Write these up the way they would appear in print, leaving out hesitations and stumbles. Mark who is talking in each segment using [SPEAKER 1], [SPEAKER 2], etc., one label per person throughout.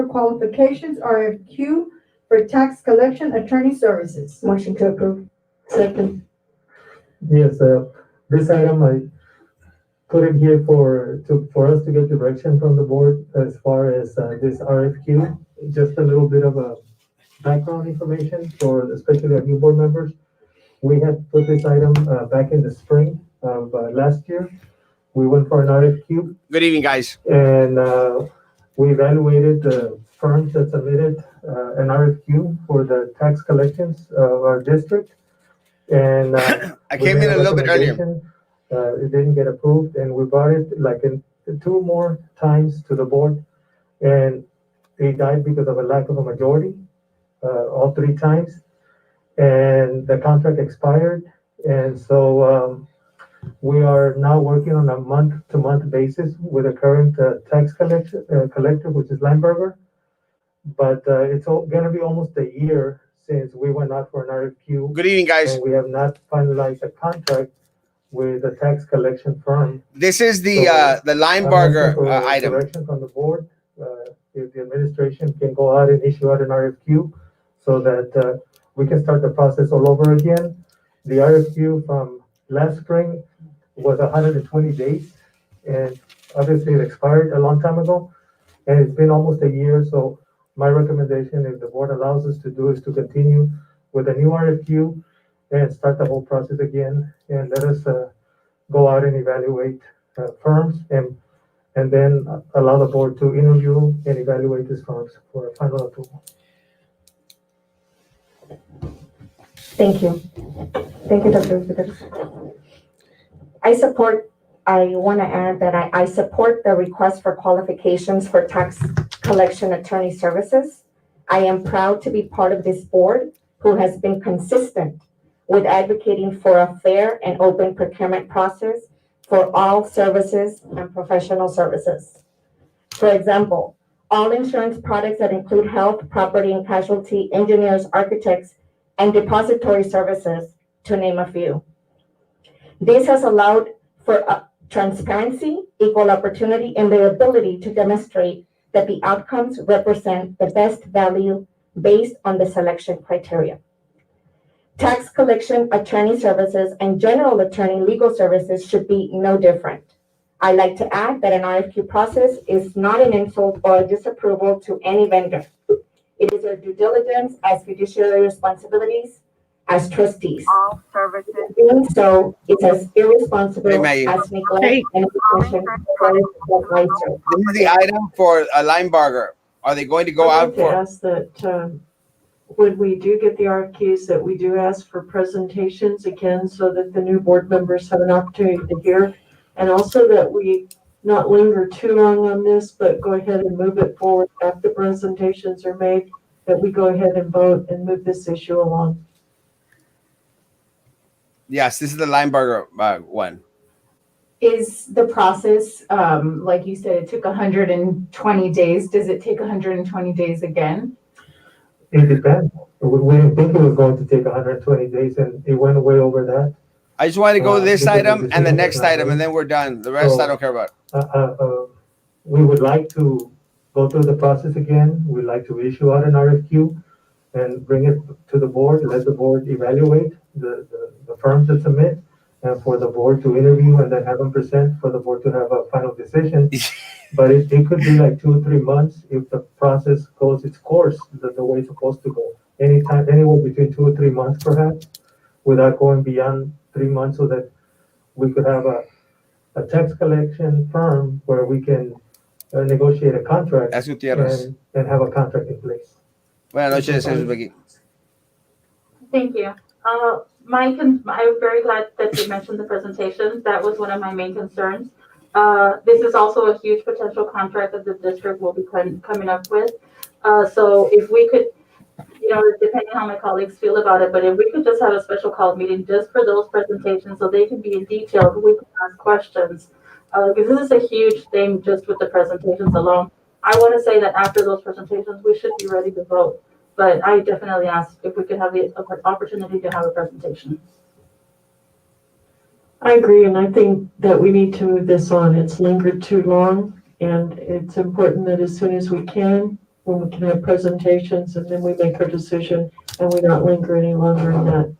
[SPEAKER 1] Qualifications RFQ for tax collection attorney services.
[SPEAKER 2] Motion to approve. Second.
[SPEAKER 3] Yes, this item I put it here for us to get direction from the board as far as this RFQ. Just a little bit of a background information for especially our new board members. We had put this item back in the spring of last year. We went for an RFQ.
[SPEAKER 4] Good evening, guys.
[SPEAKER 3] And we evaluated the firms that submitted an RFQ for the tax collections of our district. And
[SPEAKER 4] I came in a little bit earlier.
[SPEAKER 3] It didn't get approved, and we brought it two more times to the board, and it died because of a lack of a majority, all three times. And the contract expired, and so we are now working on a month-to-month basis with a current tax collector, which is Lineberger. But it's going to be almost a year since we went out for an RFQ.
[SPEAKER 4] Good evening, guys.
[SPEAKER 3] And we have not finalized a contract with the tax collection firm.
[SPEAKER 4] This is the Lineberger item.
[SPEAKER 3] Direction from the board, if the administration can go out and issue out an RFQ so that we can start the process all over again. The RFQ from last spring was 120 days, and obviously it expired a long time ago, and it's been almost a year. So my recommendation, if the board allows us to do, is to continue with a new RFQ and start the whole process again, and let us go out and evaluate firms, and then allow the board to interview and evaluate these firms for final approval.
[SPEAKER 2] Thank you. Thank you, Dr. Gutierrez. I want to add that I support the request for qualifications for tax collection attorney services. I am proud to be part of this board who has been consistent with advocating for a fair and open procurement process for all services and professional services. For example, all insurance products that include health, property and casualty, engineers, architects, and depository services, to name a few. This has allowed for transparency, equal opportunity, and the ability to demonstrate that the outcomes represent the best value based on the selection criteria. Tax collection attorney services and general attorney legal services should be no different. I like to add that an RFQ process is not an insult or a disapproval to any vendor. It is our due diligence as fiduciary responsibilities as trustees.
[SPEAKER 5] All services.
[SPEAKER 2] Doing so is as irresponsible
[SPEAKER 4] Hey, Maggie.
[SPEAKER 2] as neglect and intention of advisor.
[SPEAKER 4] This is the item for Lineberger. Are they going to go
[SPEAKER 6] I'd
[SPEAKER 4] out
[SPEAKER 6] like to
[SPEAKER 4] for?
[SPEAKER 6] ask that when we do get the RFQs, that we do ask for presentations again so that the new board members have an opportunity to hear. And also that we not linger too long on this, but go ahead and move it forward after presentations are made, that we go ahead and vote and move this issue along.
[SPEAKER 4] Yes, this is the Lineberger one.
[SPEAKER 7] Is the process, like you said, it took 120 days. Does it take 120 days again?
[SPEAKER 3] It depends. We didn't think it was going to take 120 days, and it went way over that.
[SPEAKER 4] I just want to go to this
[SPEAKER 3] because the
[SPEAKER 4] item and the
[SPEAKER 3] decision
[SPEAKER 4] next
[SPEAKER 3] was not
[SPEAKER 4] item,
[SPEAKER 3] made.
[SPEAKER 4] and then we're done. The rest
[SPEAKER 3] So-
[SPEAKER 4] I don't care about.
[SPEAKER 3] We would like to go through the process again. We'd like to issue out an RFQ and bring it to the board, let the board evaluate the firms that submit, and for the board to interview and then have them present for the board to have a final decision. But it could be like 2 or 3 months if the process goes its course, the way it's supposed to go. Anywhere between 2 or 3 months perhaps, without going beyond 3 months, so that we could have a tax collection firm where we can negotiate a contract
[SPEAKER 4] That's Gutierrez.
[SPEAKER 3] and have a contract in place.
[SPEAKER 4] Buenas noches, Jesús Becky.
[SPEAKER 5] Thank you. I'm very glad that you mentioned the presentation. That was one of my main concerns. This is also a huge potential contract that the district will be coming up with. So if we could, depending on how my colleagues feel about it, but if we could just have a special call meeting just for those presentations so they can be in detail, we can ask questions. Because this is a huge thing just with the presentations alone. I want to say that after those presentations, we should be ready to vote. But I definitely ask if we could have the opportunity to have a presentation.
[SPEAKER 6] I agree, and I think that we need to move this on. It's lingered too long, and it's important that as soon as we can, when we can have presentations and then we make our decision and we not linger any longer in that.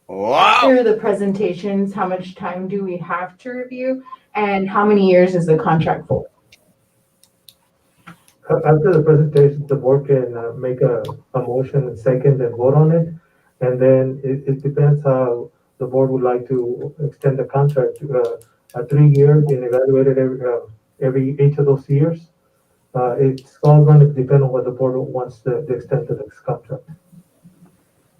[SPEAKER 4] Wow.
[SPEAKER 7] After the presentations, how much time do we have to review? And how many years is the contract for?
[SPEAKER 3] After the presentation, the board can make a motion and second and vote on it. And then it depends how the board would like to extend the contract to 3 years and evaluate it every each of those years. It's all going to depend on what the board wants the extent of this contract.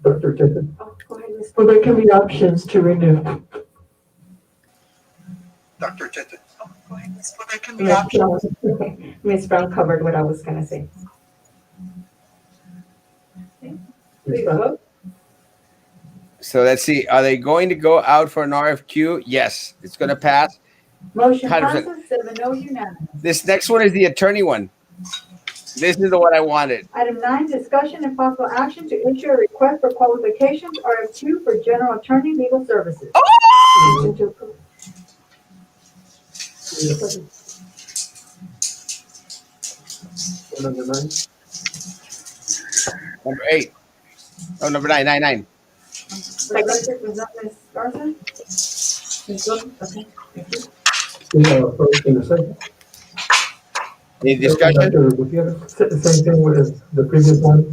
[SPEAKER 3] Dr. Tippett?
[SPEAKER 6] Oh, go ahead, Ms. Well, there can be options to renew.
[SPEAKER 8] Dr. Tippett.
[SPEAKER 6] Oh, go ahead, Ms.
[SPEAKER 8] Well, there can be options.
[SPEAKER 2] Ms. Brown covered what I was gonna say.
[SPEAKER 6] Please vote.
[SPEAKER 4] So let's see. Are they going to go out for an RFQ? Yes, it's going to pass.
[SPEAKER 1] Motion
[SPEAKER 4] 100%.
[SPEAKER 1] passes 7-0 unanimous.
[SPEAKER 4] This next one is the attorney one. This is the one I wanted.
[SPEAKER 1] Item 9, discussion and possible action to issue a request for qualifications, RFQ for general attorney legal services. Motion to approve.
[SPEAKER 3] Number 9.
[SPEAKER 4] Number 8. Oh, number 9.
[SPEAKER 1] Second, was that Ms. Garza? Ms. Wilson? Okay, thank you.
[SPEAKER 3] First and the second.
[SPEAKER 4] Any discussion?
[SPEAKER 3] Dr. Gutierrez, same thing with the previous one.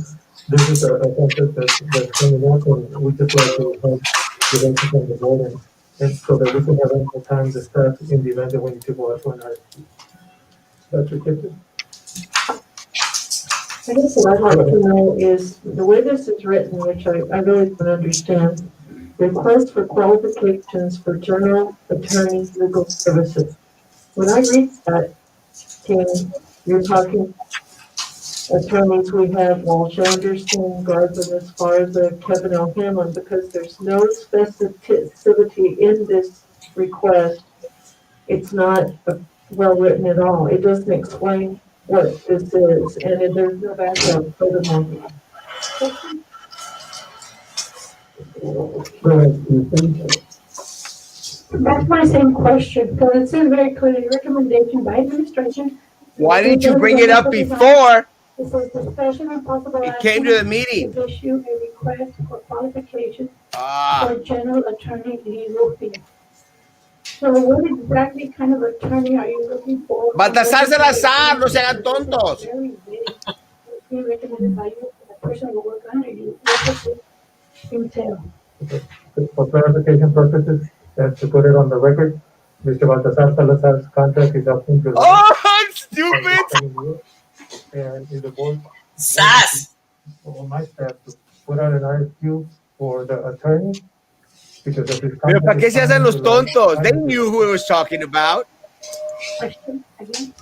[SPEAKER 3] This is a concept that's coming up, and we just like to help the benefit from the board and so that we can have ample time to start in the event that we need to go out for an RFP. Dr. Tippett?
[SPEAKER 6] I guess what I'd like to know is, the way this is written, which I really don't understand, request for qualifications for general attorney legal services. When I read that, Tim, you're talking attorneys, we have Walsh Anderson, Garza, as far as Kevin O'Hanlon, because there's no specificity in this request. It's not well written at all. It doesn't explain what this is, and there's no background furthermore.
[SPEAKER 3] Go ahead, you think?
[SPEAKER 9] That's my same question, because it says very clearly, recommendation by administration.
[SPEAKER 4] Why didn't you bring it up before
[SPEAKER 9] It says discussion and possible
[SPEAKER 4] it
[SPEAKER 9] action.
[SPEAKER 4] came to the meeting?
[SPEAKER 9] To issue a request for qualification
[SPEAKER 4] Ah,
[SPEAKER 9] for general attorney legal fee. So what exactly kind of attorney are you looking for?
[SPEAKER 4] Baltasar Salazar, no se hagan tontos.
[SPEAKER 9] Very vague. It's being recommended by you, the person will work on it, you, what does it entail?
[SPEAKER 3] For clarification purposes, and to put it on the record, Mr. Baltasar Salazar's contract is up in July.
[SPEAKER 4] oh, stupid.
[SPEAKER 3] And if the board
[SPEAKER 8] SAS.
[SPEAKER 3] or my staff to put out an RFQ for the attorney, because of his
[SPEAKER 4] Pero
[SPEAKER 3] contract.
[SPEAKER 4] ¿para qué se hacen los
[SPEAKER 3] is up in July,
[SPEAKER 4] tontos? They knew who it was talking about.
[SPEAKER 9] Question again?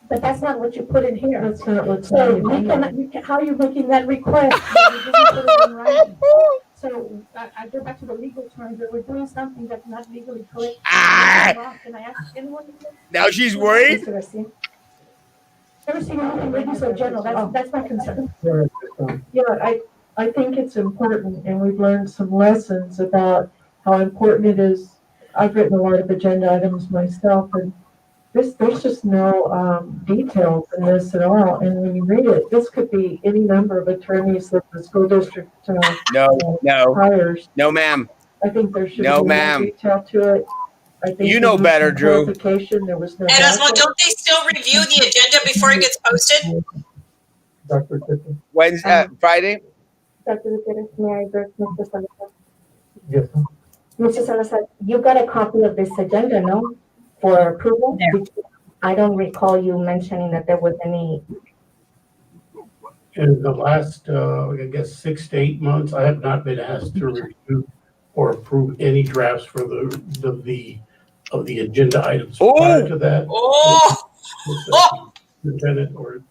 [SPEAKER 9] But that's not what you put in here.
[SPEAKER 6] That's not what's
[SPEAKER 9] So
[SPEAKER 6] on
[SPEAKER 9] you can, how are you making that request? You didn't put it in writing. So I go back to the legal terms, that we're doing something that's not legally correct.
[SPEAKER 4] Ah,
[SPEAKER 9] Can I ask anyone?
[SPEAKER 4] now she's worried.
[SPEAKER 2] Mr. Garcia?
[SPEAKER 9] Never seen anything written so general, that's my concern.
[SPEAKER 6] Yeah, I think it's important, and we've learned some lessons about how important it is. I've written a lot of agenda items myself, and there's just no details in this at all. And when you read it, this could be any number of attorneys that the school district
[SPEAKER 4] No,
[SPEAKER 6] hires.
[SPEAKER 4] no, ma'am.
[SPEAKER 6] I think there should be
[SPEAKER 4] No,
[SPEAKER 6] more
[SPEAKER 4] ma'am.
[SPEAKER 6] detail to it. I think
[SPEAKER 4] You know
[SPEAKER 6] there was
[SPEAKER 4] better,
[SPEAKER 6] some
[SPEAKER 4] Drew.
[SPEAKER 6] clarification. There was no.
[SPEAKER 8] Erasmo,
[SPEAKER 6] backup.
[SPEAKER 8] don't they still review the agenda before it gets posted?
[SPEAKER 3] Dr. Tippett?
[SPEAKER 4] Wednesday, Friday.
[SPEAKER 2] Dr. Gutierrez, may I address Mr. Salazar?
[SPEAKER 3] Yes, ma'am.
[SPEAKER 2] Mr. Salazar, you got a copy of this agenda, no? For approval? I don't recall you mentioning that there was any.
[SPEAKER 10] In the last, I guess, 6 to 8 months, I have not been asked to review or approve any drafts for the agenda items.
[SPEAKER 4] Oh!
[SPEAKER 10] Prior to that,
[SPEAKER 8] Oh,
[SPEAKER 10] Lieutenant or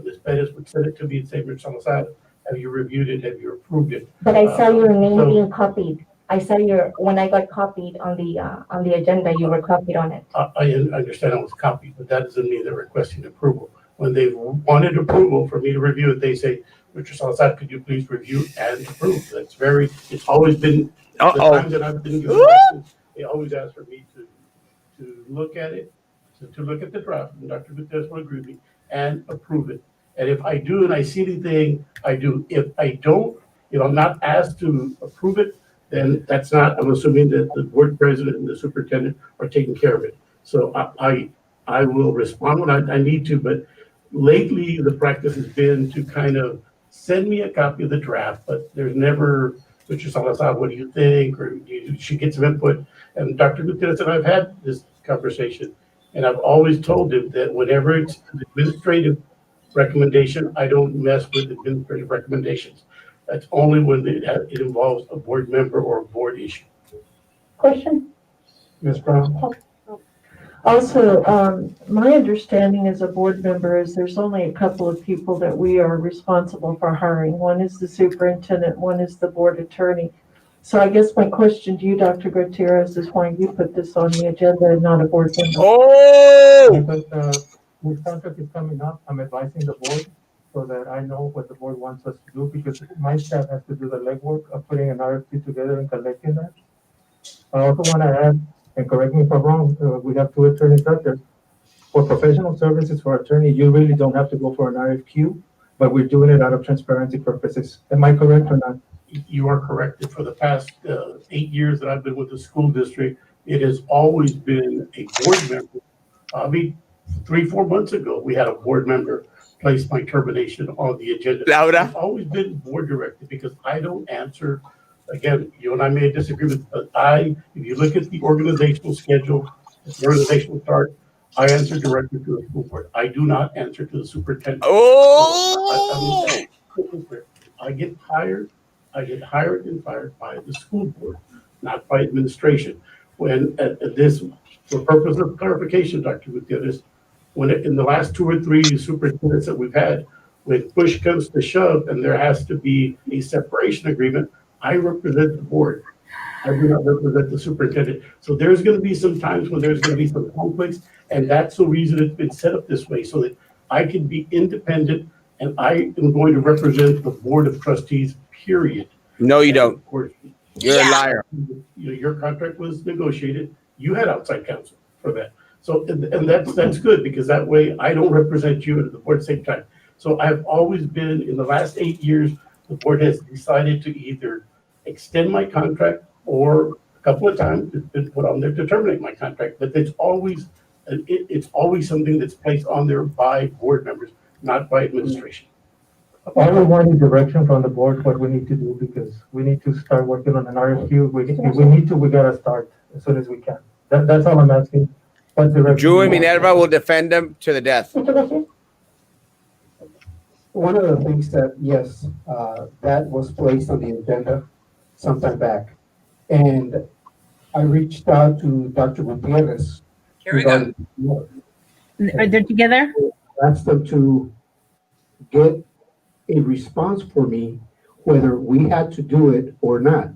[SPEAKER 10] Ms. Pettis would send it to me and say, Mr. Salazar, have you reviewed it? Have you approved it?
[SPEAKER 2] But I saw your name
[SPEAKER 10] So-
[SPEAKER 2] being copied. I saw when I got copied on the agenda, you were copied on it.
[SPEAKER 10] I understand I was copied, but that doesn't mean they're requesting approval. When they wanted approval for me to review it, they say, Mr. Salazar, could you please review and approve? It's always been, the
[SPEAKER 4] Uh-oh.
[SPEAKER 10] times that I've been given directions, they always ask for me to look at it, to look at the draft, and Dr. Gutierrez will agree with me, and approve it. And if I do and I see anything, I do. If I don't, if I'm not asked to approve it, then that's not, I'm assuming that the board president and the superintendent are taking care of it. So I will respond when I need to, but lately the practice has been to kind of send me a copy of the draft, but there's never, Mr. Salazar, what do you think? Or you should get some input. And Dr. Gutierrez and I've had this conversation, and I've always told him that whenever it's an administrative recommendation, I don't mess with administrative recommendations. That's only when it involves a board member or a board issue.
[SPEAKER 9] Question?
[SPEAKER 3] Ms. Brown?
[SPEAKER 6] Also, my understanding as a board member is there's only a couple of people that we are responsible for hiring. One is the superintendent, one is the board attorney. So I guess my question to you, Dr. Gutierrez, is why you put this on the agenda and not a board member?
[SPEAKER 4] Oh!
[SPEAKER 3] Because this contract is coming up, I'm advising the board so that I know what the board wants us to do, because my staff has to do the legwork of putting an RFP together and collecting that. I also want to add, and correct me if I'm wrong, we have two attorneys out there. For professional services for attorney, you really don't have to go for an RFQ, but we're doing it out of transparency purposes. Am I correct or not?
[SPEAKER 10] You are correct. For the past 8 years that I've been with the school district, it has always been a board member. I mean, 3-4 months ago, we had a board member place my termination on the agenda.
[SPEAKER 4] Laura?
[SPEAKER 10] It's always been board directed because I don't answer. Again, you and I may disagree with, but if you look at the organizational schedule, the organizational chart, I answer directly to the school board. I do not answer to the superintendent.
[SPEAKER 4] Oh!
[SPEAKER 10] I get hired and fired by the school board, not by administration. When this, for purpose of clarification, Dr. Gutierrez, in the last 2 or 3 superintendents that we've had, when push comes to shove and there has to be a separation agreement, I represent the board. I do not represent the superintendent. So there's going to be some times when there's going to be some conflicts, and that's the reason it's been set up this way, so that I can be independent and I am going to represent the board of trustees, period.
[SPEAKER 4] No, you don't.
[SPEAKER 10] Of course,
[SPEAKER 4] You're a liar.
[SPEAKER 10] your contract was negotiated. You had outside counsel for that. So, and that's good, because that way I don't represent you at the board at the same time. So I've always been, in the last 8 years, the board has decided to either extend my contract, or a couple of times it's been put on there to terminate my contract. But it's always something that's placed on there by board members, not by administration.
[SPEAKER 3] I would want a direction from the board what we need to do, because we need to start working on an RFQ. If we need to, we gotta start as soon as we can. That's all I'm asking. What direction?
[SPEAKER 4] Drew and Minerva will defend them to the death.
[SPEAKER 11] One of the things that, yes, that was placed on the agenda sometime back. And I reached out to Dr. Gutierrez.
[SPEAKER 8] Here we go.
[SPEAKER 9] Are they together?
[SPEAKER 11] Asked them to get a response for me, whether we had to do it or not.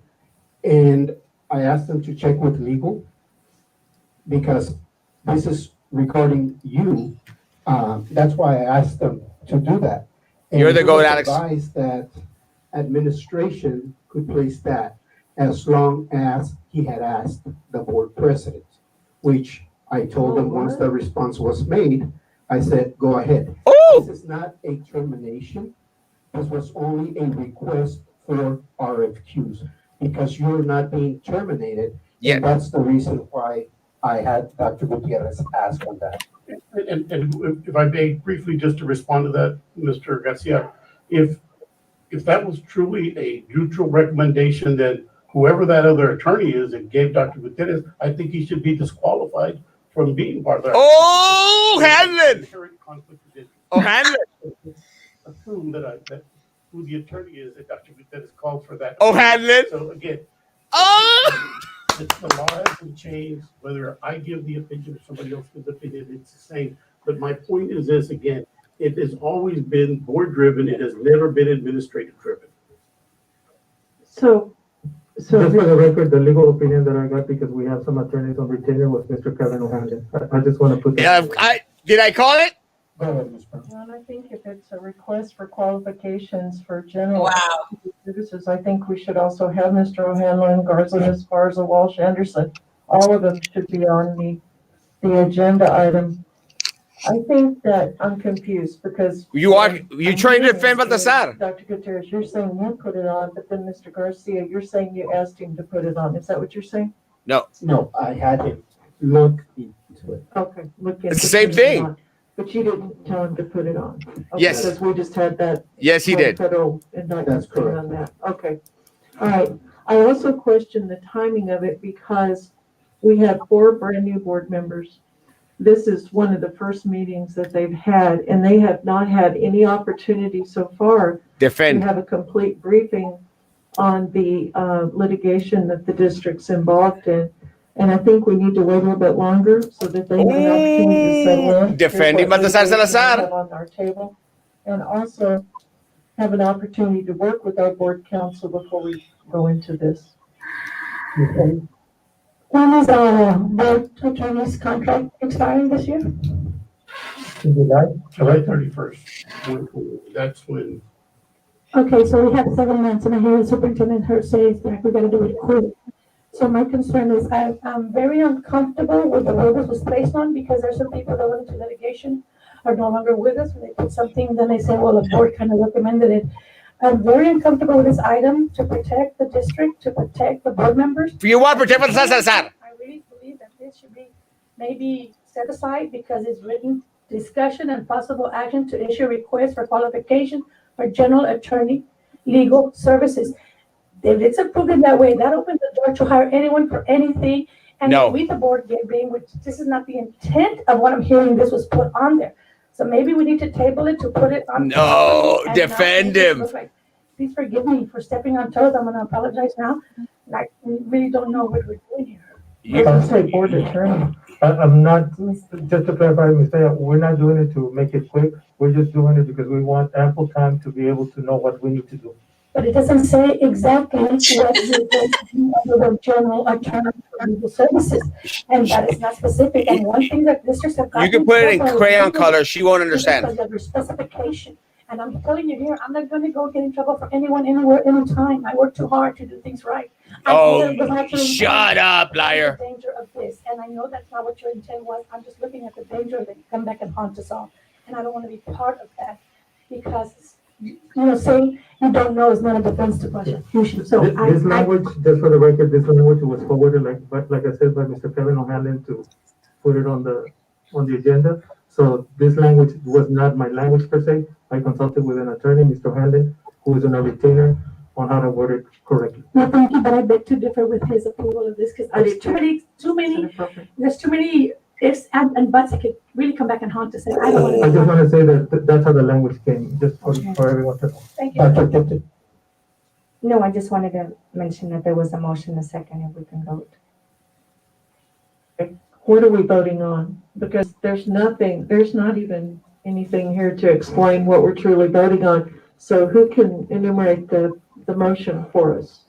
[SPEAKER 11] And I asked them to check with legal, because this is regarding you. That's why I asked them to do that. And
[SPEAKER 4] You're the
[SPEAKER 11] it
[SPEAKER 4] goat,
[SPEAKER 11] was
[SPEAKER 4] Alex.
[SPEAKER 11] advised that administration could place that as long as he had asked the board president, which I told them once the response was made, I said, go ahead.
[SPEAKER 4] Oh!
[SPEAKER 11] This is not a termination. This was only a request for RFQs, because you're not being terminated.
[SPEAKER 4] Yeah.
[SPEAKER 11] And that's the reason why I had Dr. Gutierrez ask on that.
[SPEAKER 10] And if I may briefly, just to respond to that, Mr. Garcia, if that was truly a neutral recommendation, then whoever that other attorney is that gave Dr. Gutierrez, I think he should be disqualified from being part of that.
[SPEAKER 4] Oh, Hanlon! Oh, Hanlon!
[SPEAKER 10] Assume that who the attorney is that Dr. Gutierrez called for that.
[SPEAKER 4] Oh, Hanlon!
[SPEAKER 10] So again,
[SPEAKER 4] Oh!
[SPEAKER 10] the law hasn't changed. Whether I give the opinion or somebody else gives the opinion, it's the same. But my point is this, again, it has always been board driven. It has never been administrative driven.
[SPEAKER 6] So
[SPEAKER 3] Just for the record, the legal opinion that I got, because we have some attorneys on retainer, was Mr. Kevin O'Hanlon. I just want to put that.
[SPEAKER 4] Did I call it?
[SPEAKER 3] Go ahead, Ms. Brown.
[SPEAKER 6] Well, I think if it's a request for qualifications for general
[SPEAKER 8] Wow.
[SPEAKER 6] services, I think we should also have Mr. O'Hanlon, Garza, Esparza, Walsh, Anderson. All of them should be on the the agenda item, I think that I'm confused because.
[SPEAKER 4] You're
[SPEAKER 6] I'm
[SPEAKER 4] trying to
[SPEAKER 6] hearing
[SPEAKER 4] defend
[SPEAKER 6] is,
[SPEAKER 4] Baltasar.
[SPEAKER 6] Dr. Gutierrez, you're saying you put it on, but then Mr. Garcia, you're saying you asked him to put it on. Is that what you're saying?
[SPEAKER 4] No,
[SPEAKER 11] No, I had him look into it.
[SPEAKER 6] Okay, look into
[SPEAKER 4] it's the same
[SPEAKER 6] putting it
[SPEAKER 4] thing.
[SPEAKER 6] on. But you didn't tell him to put it on? Okay,
[SPEAKER 4] Yes.
[SPEAKER 6] because we just had that.
[SPEAKER 4] Yes, he did.
[SPEAKER 6] Federal indictment
[SPEAKER 11] That's
[SPEAKER 6] thing
[SPEAKER 11] correct.
[SPEAKER 6] on that. Okay. All right. I also question the timing of it because we have 4 brand new board members. This is one of the first meetings that they've had, and they have not had any opportunity so far to
[SPEAKER 4] Defend.
[SPEAKER 6] have a complete briefing on the litigation that the district's involved in. And I think we need to wait a little bit longer so that they have an opportunity to settle in.
[SPEAKER 4] Defending
[SPEAKER 6] Here's what
[SPEAKER 4] Baltasar
[SPEAKER 6] litigation we
[SPEAKER 4] Salazar.
[SPEAKER 6] have on our table, and also have an opportunity to work with our board council before we go into this.
[SPEAKER 11] Okay.
[SPEAKER 9] When is board attorney's contract expiring this year?
[SPEAKER 3] In July,
[SPEAKER 10] July 31st. That's when,
[SPEAKER 9] Okay, so we have 7 months, and I hear the superintendent her says that we gotta do it quick. So my concern is I'm very uncomfortable with the role this was placed on, because there's some people that went into litigation are no longer with us, and they put something, then they say, well, the board kind of recommended it. I'm very uncomfortable with this item to protect the district, to protect the board members.
[SPEAKER 4] You want to protect Baltasar Salazar.
[SPEAKER 9] I really believe that this should be maybe set aside because it's written discussion and possible action to issue requests for qualification for general attorney legal services. If it's approved in that way, that opens the door to hire anyone for anything. And
[SPEAKER 4] No.
[SPEAKER 9] we, the board, get being, which this is not the intent of what I'm hearing, this was put on there. So maybe we need to table it to put it on.
[SPEAKER 4] No,
[SPEAKER 9] and not
[SPEAKER 4] defend
[SPEAKER 9] make it
[SPEAKER 4] him.
[SPEAKER 9] look like- Please forgive me for stepping on toes. I'm gonna apologize now. Like, we really don't know what we're doing here.
[SPEAKER 6] I was gonna say board attorney.
[SPEAKER 3] I'm not, just to clarify, Mr. We're not doing it to make it quick. We're just doing it because we want ample time to be able to know what we need to do.
[SPEAKER 9] But it doesn't say exactly what you're going to do under the general attorney for legal services. And that is not specific. And one thing that districts have gotten.
[SPEAKER 4] You can put it in
[SPEAKER 9] trouble
[SPEAKER 4] crayon
[SPEAKER 9] with
[SPEAKER 4] color. She won't
[SPEAKER 9] is
[SPEAKER 4] understand.
[SPEAKER 9] because of your specification. And I'm telling you here, I'm not gonna go get in trouble for anyone, anywhere, anytime. I work too hard to do things right. I
[SPEAKER 4] Oh,
[SPEAKER 9] was actually
[SPEAKER 4] shut up,
[SPEAKER 9] the
[SPEAKER 4] liar.
[SPEAKER 9] danger of this, and I know that's not what your intent was. I'm just looking at the danger that you come back and haunt us all. And I don't wanna be part of that because, saying you don't know is not a defense to prosecution. So
[SPEAKER 3] This language, just for the record, this language was forwarded, like I said, by Mr. Kevin O'Hanlon to put it on the agenda. So this language was not my language per se. I consulted with an attorney, Mr. O'Hanlon, who is on a retainer on how to word it correctly.
[SPEAKER 9] No, thank you, but I beg to differ with his approval of this, because there's too many ifs and buts that could really come back and haunt us, and I don't
[SPEAKER 3] I
[SPEAKER 9] want
[SPEAKER 3] just
[SPEAKER 9] to.
[SPEAKER 3] want to say that that's how the language came, just for everyone to know.
[SPEAKER 9] Thank you.
[SPEAKER 2] No, I just wanted to mention that there was a motion, a second, if we can vote.
[SPEAKER 6] What are we voting on? Because there's not even anything here to explain what we're truly voting on. So who can enumerate the motion for us?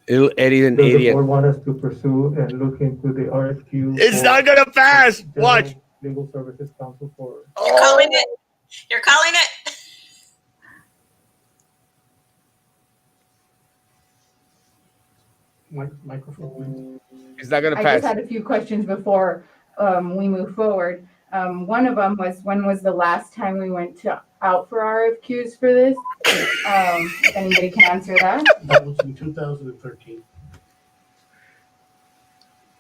[SPEAKER 4] Eddie's an
[SPEAKER 3] Does the
[SPEAKER 4] idiot.
[SPEAKER 3] board want us to pursue and look into the RFQ?
[SPEAKER 4] It's
[SPEAKER 3] for
[SPEAKER 4] not gonna pass.
[SPEAKER 3] General
[SPEAKER 4] Watch.
[SPEAKER 3] Legal Services Council for.
[SPEAKER 8] You're calling it? You're calling it?
[SPEAKER 10] microphone.
[SPEAKER 4] It's not gonna
[SPEAKER 7] I
[SPEAKER 4] pass.
[SPEAKER 7] just had a few questions before we move forward. One of them was, when was the last time we went out for RFQs for this? If anybody can answer that.
[SPEAKER 10] That was in 2013.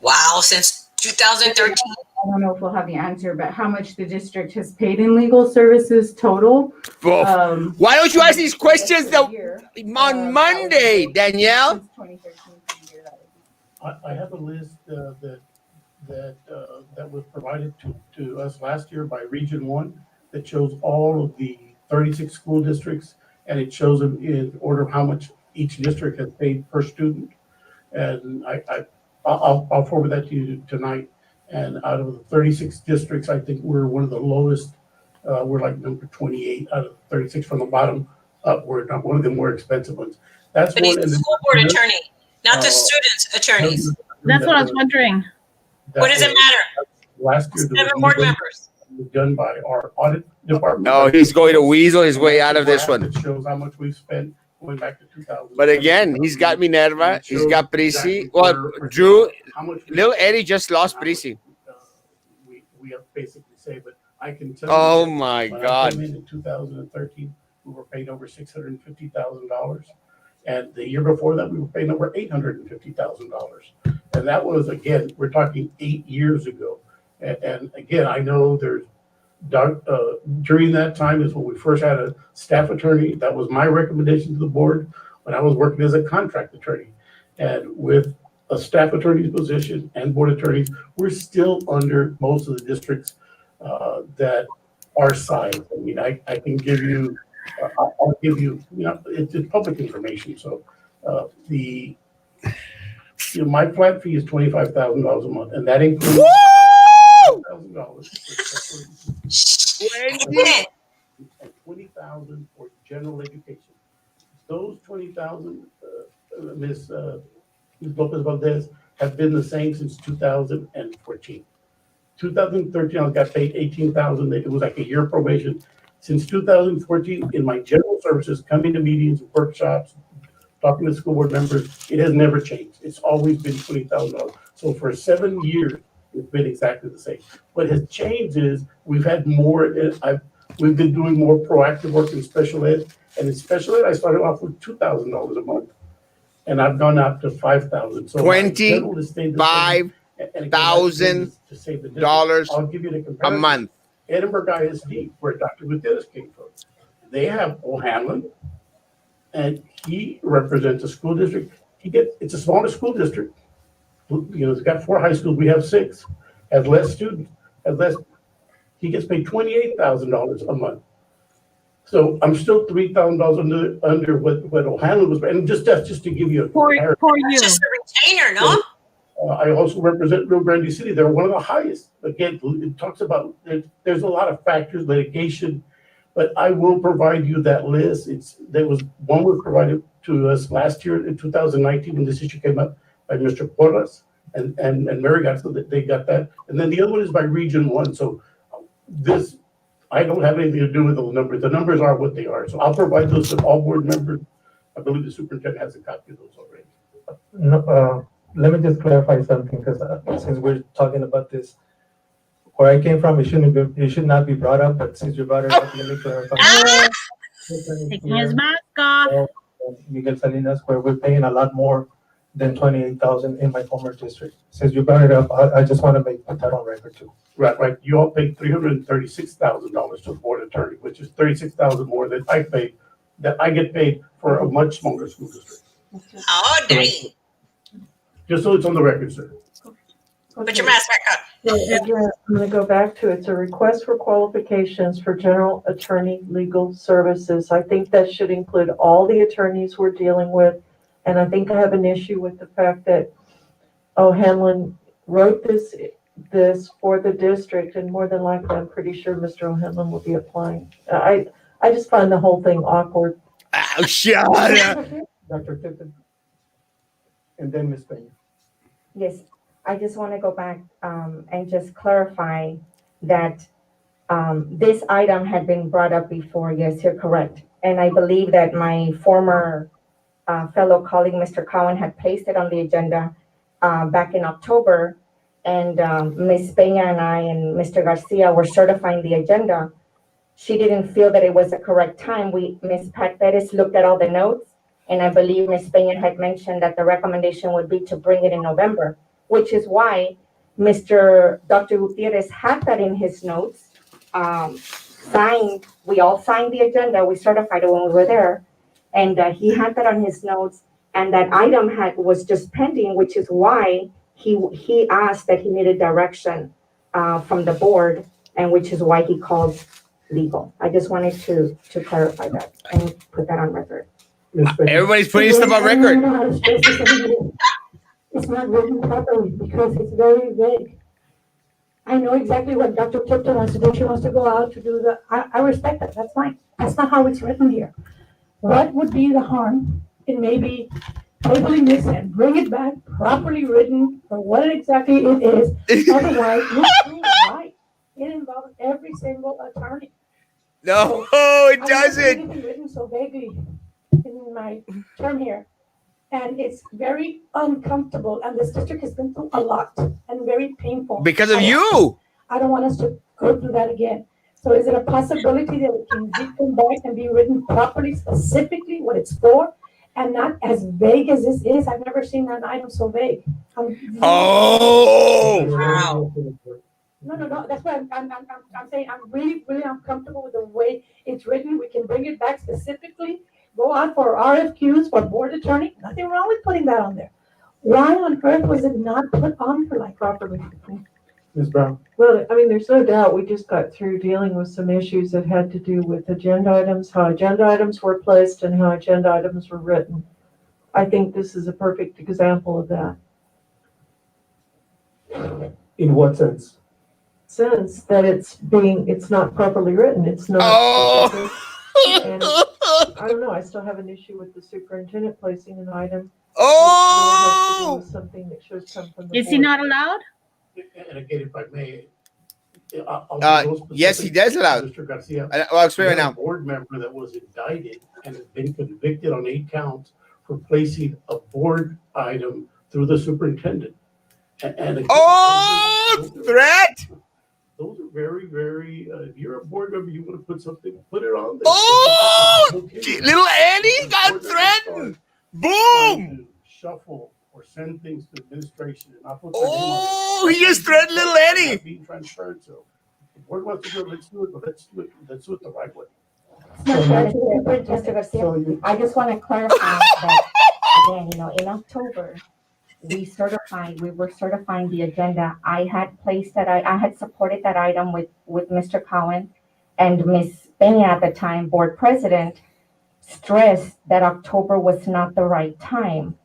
[SPEAKER 8] Wow, since 2013.
[SPEAKER 7] I don't know if we'll have the answer, but how much the district has paid in legal services total?
[SPEAKER 4] Why don't you ask these questions
[SPEAKER 7] year,
[SPEAKER 4] on Monday, Danielle?
[SPEAKER 7] since 2013 for the year that would be.
[SPEAKER 10] I have a list that was provided to us last year by Region 1 that shows all of the 36 school districts, and it shows them in order of how much each district has paid per student. And I'll forward that to you tonight. And out of the 36 districts, I think we're one of the lowest. We're like number 28 out of 36 from the bottom up. We're not one of the more expensive ones. That's
[SPEAKER 8] But he's
[SPEAKER 10] one.
[SPEAKER 8] the school board attorney, not the students' attorneys.
[SPEAKER 10] That's what I was
[SPEAKER 12] wondering.
[SPEAKER 8] What does it matter?
[SPEAKER 10] Last year,
[SPEAKER 8] 7 board members.
[SPEAKER 10] done by our audit department.
[SPEAKER 4] No, he's going to weasel his way out of this one.
[SPEAKER 10] It shows how much we've spent going back to 2000.
[SPEAKER 4] But again, he's got Minerva, he's got Prisi. Well, Drew, little Eddie just lost Prisi.
[SPEAKER 10] We have basically say, but I can tell
[SPEAKER 4] Oh
[SPEAKER 10] you.
[SPEAKER 4] my
[SPEAKER 10] When I
[SPEAKER 4] God.
[SPEAKER 10] came in 2013, we were paid over $650,000. And the year before that, we were paying over $850,000. And that was, again, we're talking 8 years ago. And again, I know there's, during that time is when we first had a staff attorney. That was my recommendation to the board when I was working as a contract attorney. And with a staff attorney's position and board attorneys, we're still under most of the districts that are size. I mean, I can give you, I'll give you, it's public information. So my flat fee is $25,000 a month, and that includes $1,000 and $20,000 for general education. Those $20,000, Ms. Lopez Valdez, have been the same since 2014. 2013, I got paid $18,000. It was like a year probation. Since 2014, in my general services, coming to meetings, workshops, talking to school board members, it has never changed. It's always been $20,000. So for 7 years, it's been exactly the same. What has changed is we've had more. We've been doing more proactive work in special ed, and in special ed, I started off with $2,000 a month, and I've gone up to $5,000. So
[SPEAKER 4] $25,000
[SPEAKER 10] I'll give you the
[SPEAKER 4] a
[SPEAKER 10] comparison.
[SPEAKER 4] month.
[SPEAKER 10] Edinburgh ISD, where Dr. Gutierrez came from, they have O'Hanlon, and he represents a school district. It's a smaller school district. It's got 4 high schools. We have 6. Has less students. He gets paid $28,000 a month. So I'm still $3,000 under what O'Hanlon was, and that's just to give you a comparison.
[SPEAKER 8] That's just a retainer, no?
[SPEAKER 10] I also represent Rio Grande City. They're one of the highest. Again, it talks about there's a lot of factors, litigation, but I will provide you that list. One was provided to us last year in 2019 when this issue came up by Mr. Porras and Mary got so that they got that, and then the other one is by Region 1. So this, I don't have anything to do with those numbers. The numbers are what they are. So I'll provide those to all board members. I believe the superintendent has a copy of those already.
[SPEAKER 3] No, let me just clarify something, because since we're talking about this, where I came from, it should not be brought up, but since you brought it up, let me clarify.
[SPEAKER 12] Taking his mask off.
[SPEAKER 3] Miguel Salinas, where we're paying a lot more than $28,000 in my former district. Since you brought it up, I just want to put that on record too.
[SPEAKER 10] Right. You all paid $336,000 to the board attorney, which is $36,000 more than I paid. That I get paid for a much smaller school district.
[SPEAKER 8] Oh, dang.
[SPEAKER 10] Just so it's on the record, sir.
[SPEAKER 8] Put your mask back up.
[SPEAKER 6] So again, I'm going to go back to it's a request for qualifications for general attorney legal services. I think that should include all the attorneys we're dealing with. And I think I have an issue with the fact that O'Hanlon wrote this for the district, and more than likely, I'm pretty sure Mr. O'Hanlon will be applying. I just find the whole thing awkward.
[SPEAKER 4] Oh, shut up.
[SPEAKER 3] Dr. Tipton, and then Ms. Peña.
[SPEAKER 2] Yes, I just want to go back and just clarify that this item had been brought up before. Yes, you're correct. And I believe that my former fellow colleague, Mr. Cowan, had placed it on the agenda back in October. And Ms. Peña and I and Mr. Garcia were certifying the agenda. She didn't feel that it was the correct time. Ms. Pat Perez looked at all the notes, and I believe Ms. Peña had mentioned that the recommendation would be to bring it in November, which is why Dr. Gutierrez had that in his notes, we all signed the agenda, we certified it when we were there, and he had that on his notes, and that item was just pending, which is why he asked that he needed direction from the board, and which is why he called legal. I just wanted to clarify that and put that on record.
[SPEAKER 4] Everybody's putting stuff on record.
[SPEAKER 9] It's not written properly because it's very vague. I know exactly what Dr. Tipton wants to do. She wants to go out to do I respect that. That's fine. That's not how it's written here. What would be the harm in maybe tabling this and bring it back properly written for what exactly it is? Otherwise, right. It involves every single attorney.
[SPEAKER 4] No, it doesn't.
[SPEAKER 9] Written so vaguely. in my term here. And it's very uncomfortable, and this district has been through a lot and very painful.
[SPEAKER 4] Because of you.
[SPEAKER 9] I don't want us to go through that again. So is it a possibility that it can come back and be written properly, specifically what it's for, and not as vague as this is? I've never seen an item so vague.
[SPEAKER 4] Oh.
[SPEAKER 8] Wow.
[SPEAKER 9] No. That's why I'm saying I'm really uncomfortable with the way it's written. We can bring it back specifically, go out for RFQs for board attorney. Nothing wrong with putting that on there. Why on earth was it not put on for like properly?
[SPEAKER 3] Ms. Brown?
[SPEAKER 6] Well, I mean, there's no doubt, we just got through dealing with some issues that had to do with agenda items, how agenda items were placed and how agenda items were written. I think this is a perfect example of that.
[SPEAKER 3] In what sense?
[SPEAKER 6] Sense that it's not properly written, it's not.
[SPEAKER 4] Oh.
[SPEAKER 6] And I don't know, I still have an issue with the superintendent placing an item.
[SPEAKER 4] Oh.
[SPEAKER 6] Something that should come from the
[SPEAKER 12] Is he
[SPEAKER 6] board.
[SPEAKER 12] not allowed?
[SPEAKER 10] And again, if I may, I'll be
[SPEAKER 4] Yes, he does allow.
[SPEAKER 10] Mr. Garcia.
[SPEAKER 4] I'll explain right
[SPEAKER 10] We had
[SPEAKER 4] now.
[SPEAKER 10] a board member that was indicted and has been convicted on 8 counts for placing a board item through the superintendent. And again,
[SPEAKER 4] Oh, threat!
[SPEAKER 10] Those are very, very, if you're a board member, you want to put something, put it on there.
[SPEAKER 4] Oh,
[SPEAKER 10] Okay.
[SPEAKER 4] little Annie got threatened. Boom!
[SPEAKER 10] To shuffle or send things to administration and not put.
[SPEAKER 4] Oh, he just threatened little Eddie.
[SPEAKER 10] Being transparent, so if the board wants to do it, let's do it, but let's do it the right way.
[SPEAKER 2] Mr. Garcia, I just want to clarify that, again, in October, we were certifying the agenda. I had placed that, I had supported that item with Mr. Cohen, and Ms. Peña at the time, board president, stressed that October was not the right time.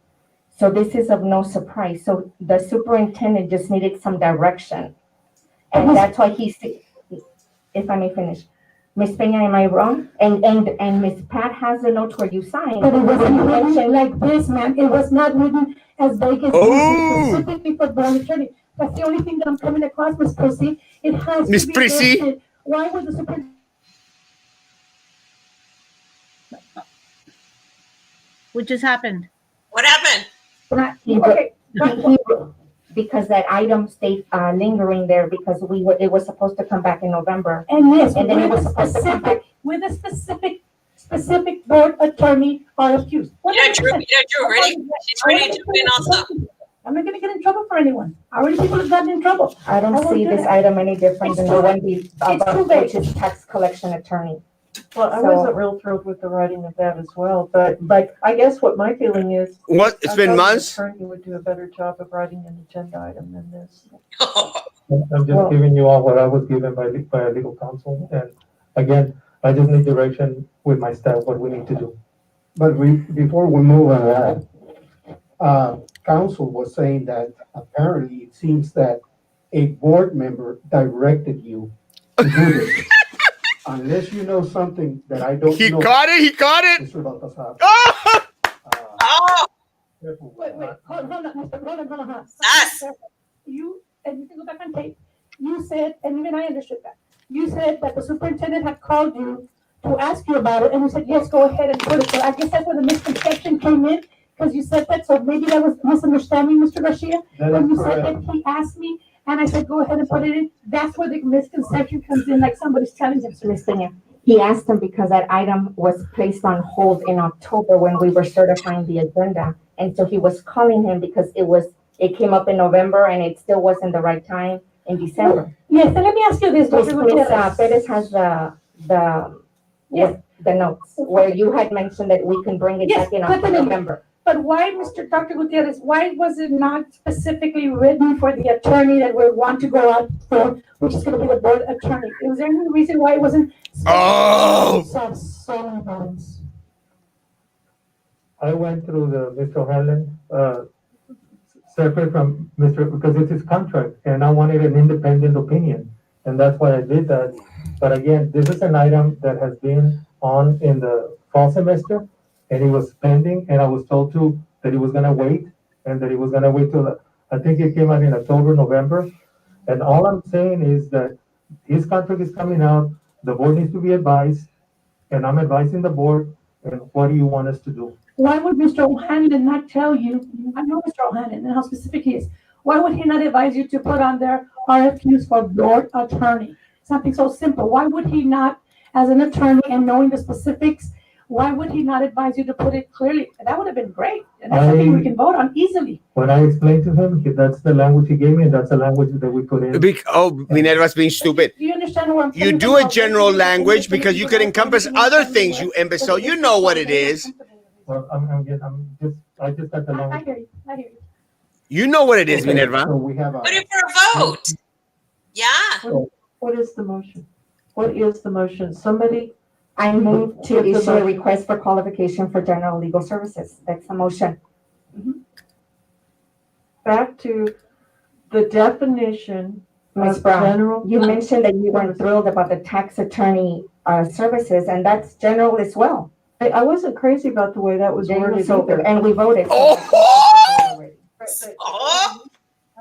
[SPEAKER 2] So this is of no surprise. So the superintendent just needed some direction. And that's why if I may finish. Ms. Peña, am I wrong? And Ms. Pat has the notes where you signed.
[SPEAKER 9] But it wasn't written like this, man. It was not written as vague as this, specifically for board attorney. That's the only thing that I'm coming across, Ms. Prissy. It has
[SPEAKER 4] Ms.
[SPEAKER 9] to be
[SPEAKER 4] Prissy?
[SPEAKER 9] listed. Why would the superintendent?
[SPEAKER 12] What just happened?
[SPEAKER 8] What happened?
[SPEAKER 9] Okay.
[SPEAKER 2] Because that item stayed lingering there because it was supposed to come back in November.
[SPEAKER 9] And yes,
[SPEAKER 2] And then it was
[SPEAKER 9] with
[SPEAKER 2] supposed to come back.
[SPEAKER 9] a specific board attorney RFQs.
[SPEAKER 8] Drew, ready? She's ready to win also.
[SPEAKER 9] I'm not gonna get in trouble for anyone. Already people have gotten in trouble.
[SPEAKER 2] I don't
[SPEAKER 9] won't
[SPEAKER 2] see
[SPEAKER 9] do
[SPEAKER 2] this
[SPEAKER 9] that.
[SPEAKER 2] item any different than the one
[SPEAKER 9] too vague.
[SPEAKER 2] which is tax collection attorney.
[SPEAKER 6] Well, I
[SPEAKER 2] So-
[SPEAKER 6] wasn't real thrilled with the writing of that as well, but I guess what my feeling is.
[SPEAKER 4] What? It's
[SPEAKER 6] I
[SPEAKER 4] been
[SPEAKER 6] thought
[SPEAKER 4] months?
[SPEAKER 6] the attorney would do a better job of writing an agenda item than this.
[SPEAKER 3] I'm just giving you all what I was given by legal counsel, and again, I just need direction with my staff, what we need to do.
[SPEAKER 11] But before we move on that, council was saying that apparently it seems that a board member directed you to do this. Unless you know something that I don't know.
[SPEAKER 4] He caught it.
[SPEAKER 11] Mr. Baltazar.
[SPEAKER 4] Oh!
[SPEAKER 8] Oh,
[SPEAKER 11] Careful.
[SPEAKER 9] Wait, hold on.
[SPEAKER 8] Us.
[SPEAKER 9] You, and you can go back on tape, you said, and even I understood that. You said that the superintendent had called you to ask you about it, and you said, yes, go ahead and put it. So I guess that's where the misconception came in, because you said that, so maybe that was misunderstanding, Mr. Garcia.
[SPEAKER 3] That
[SPEAKER 9] When
[SPEAKER 3] is
[SPEAKER 9] you said
[SPEAKER 3] correct.
[SPEAKER 9] that he asked me, and I said, go ahead and put it in, that's where the misconception comes in, like somebody's telling him.
[SPEAKER 2] Ms. Peña, he asked him because that item was placed on hold in October when we were certifying the agenda. And so he was calling him because it came up in November and it still wasn't the right time in December.
[SPEAKER 9] Yes, and let me ask you this,
[SPEAKER 2] Ms.
[SPEAKER 9] Dr. Gutierrez.
[SPEAKER 2] Perez has the notes where you had mentioned that we can bring it
[SPEAKER 9] Yes,
[SPEAKER 2] back in
[SPEAKER 9] put them in.
[SPEAKER 2] November.
[SPEAKER 9] But why, Dr. Gutierrez, why was it not specifically written for the attorney that we want to go out for, which is gonna be the board attorney? Was there any reason why it wasn't?
[SPEAKER 4] Oh!
[SPEAKER 3] I went through Mr. O'Hanlon, separate from Mr., because it's his contract, and I wanted an independent opinion, and that's why I did that. But again, this is an item that has been on in the fall semester, and it was pending, and I was told that he was gonna wait, and that he was gonna wait till, I think it came out in October, November. And all I'm saying is that his contract is coming out, the board needs to be advised, and I'm advising the board And what do you want us to do?
[SPEAKER 9] Why would Mr. O'Hanlon not tell you, I know Mr. O'Hanlon and how specific he is, why would he not advise you to put on there RFQs for board attorney? Something so simple. Why would he not, as an attorney and knowing the specifics, why would he not advise you to put it clearly? That would have been great. And that's something we can vote on easily.
[SPEAKER 3] When I explained to him, that's the language he gave me, and that's the language that we put in.
[SPEAKER 4] Minerva's being stupid.
[SPEAKER 9] Do you understand where I'm
[SPEAKER 4] You
[SPEAKER 9] coming
[SPEAKER 4] do
[SPEAKER 9] from?
[SPEAKER 4] a general language because you could encompass other things, you imbecile. You know what it is.
[SPEAKER 3] Well, I just got the
[SPEAKER 9] I
[SPEAKER 3] language.
[SPEAKER 9] hear you, I hear you.
[SPEAKER 4] You know what it is,
[SPEAKER 11] Okay,
[SPEAKER 4] Minerva.
[SPEAKER 11] So we have
[SPEAKER 8] Put it for a vote. Yeah.
[SPEAKER 6] What is the motion? What is the motion? Somebody,
[SPEAKER 2] I move to
[SPEAKER 6] What's the
[SPEAKER 2] issue a
[SPEAKER 6] motion?
[SPEAKER 2] request for qualification for general legal services. That's the motion.
[SPEAKER 6] back to the definition
[SPEAKER 2] Ms.
[SPEAKER 6] of
[SPEAKER 2] Brown,
[SPEAKER 6] general.
[SPEAKER 2] you mentioned that you weren't thrilled about the tax attorney services, and that's general as well.
[SPEAKER 6] I wasn't crazy about the way that was worded
[SPEAKER 2] So,
[SPEAKER 6] either.
[SPEAKER 2] and we voted.
[SPEAKER 8] Oh.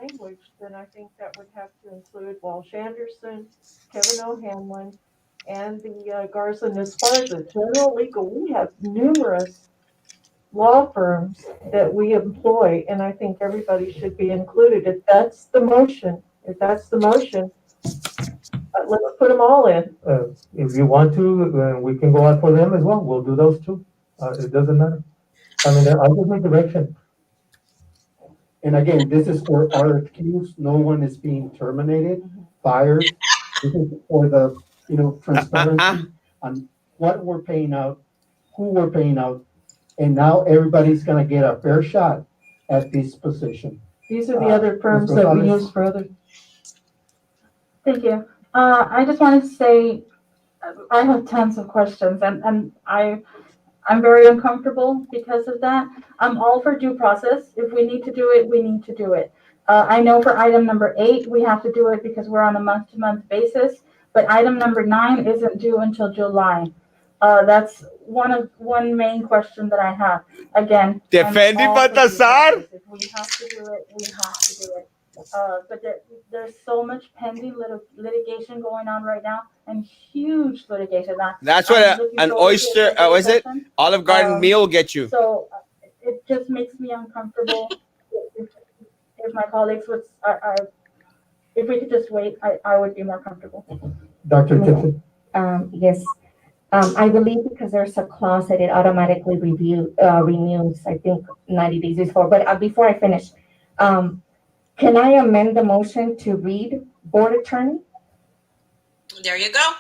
[SPEAKER 6] Language, then I think that would have to include Walsh Anderson, Kevin O'Hanlon, and the Garza. And as far as the general legal, we have numerous law firms that we employ, and I think everybody should be included. If that's the motion, let's put them all in.
[SPEAKER 3] If you want to, we can go out for them as well. We'll do those too. It doesn't matter. I mean, I'll give you direction.
[SPEAKER 11] And again, this is for RFQs. No one is being terminated, fired. This is for the, transparency on what we're paying out, who we're paying out. And now everybody's gonna get a fair shot at this position.
[SPEAKER 6] These are the other firms that we use for other.
[SPEAKER 5] Thank you. I just wanted to say, I have tons of questions and I'm very uncomfortable because of that. I'm all for due process. If we need to do it, we need to do it. I know for item number 8, we have to do it because we're on a month-to-month basis, but item number 9 isn't due until July. That's one main question that I have. Again,
[SPEAKER 4] Defending Baltasar?
[SPEAKER 5] if we have to do it, we have to do it. But there's so much pending litigation going on right now, and huge litigation.
[SPEAKER 4] That's what an oyster, was it? Olive Garden meal will get you.
[SPEAKER 5] So it just makes me uncomfortable. If my colleagues would, if we could just wait, I would be more comfortable.
[SPEAKER 3] Dr. Gibson?
[SPEAKER 2] Yes. I believe because there's a clause that it automatically renews, I think 90 days before. But before I finish, can I amend the motion to read board attorney?
[SPEAKER 8] There you go.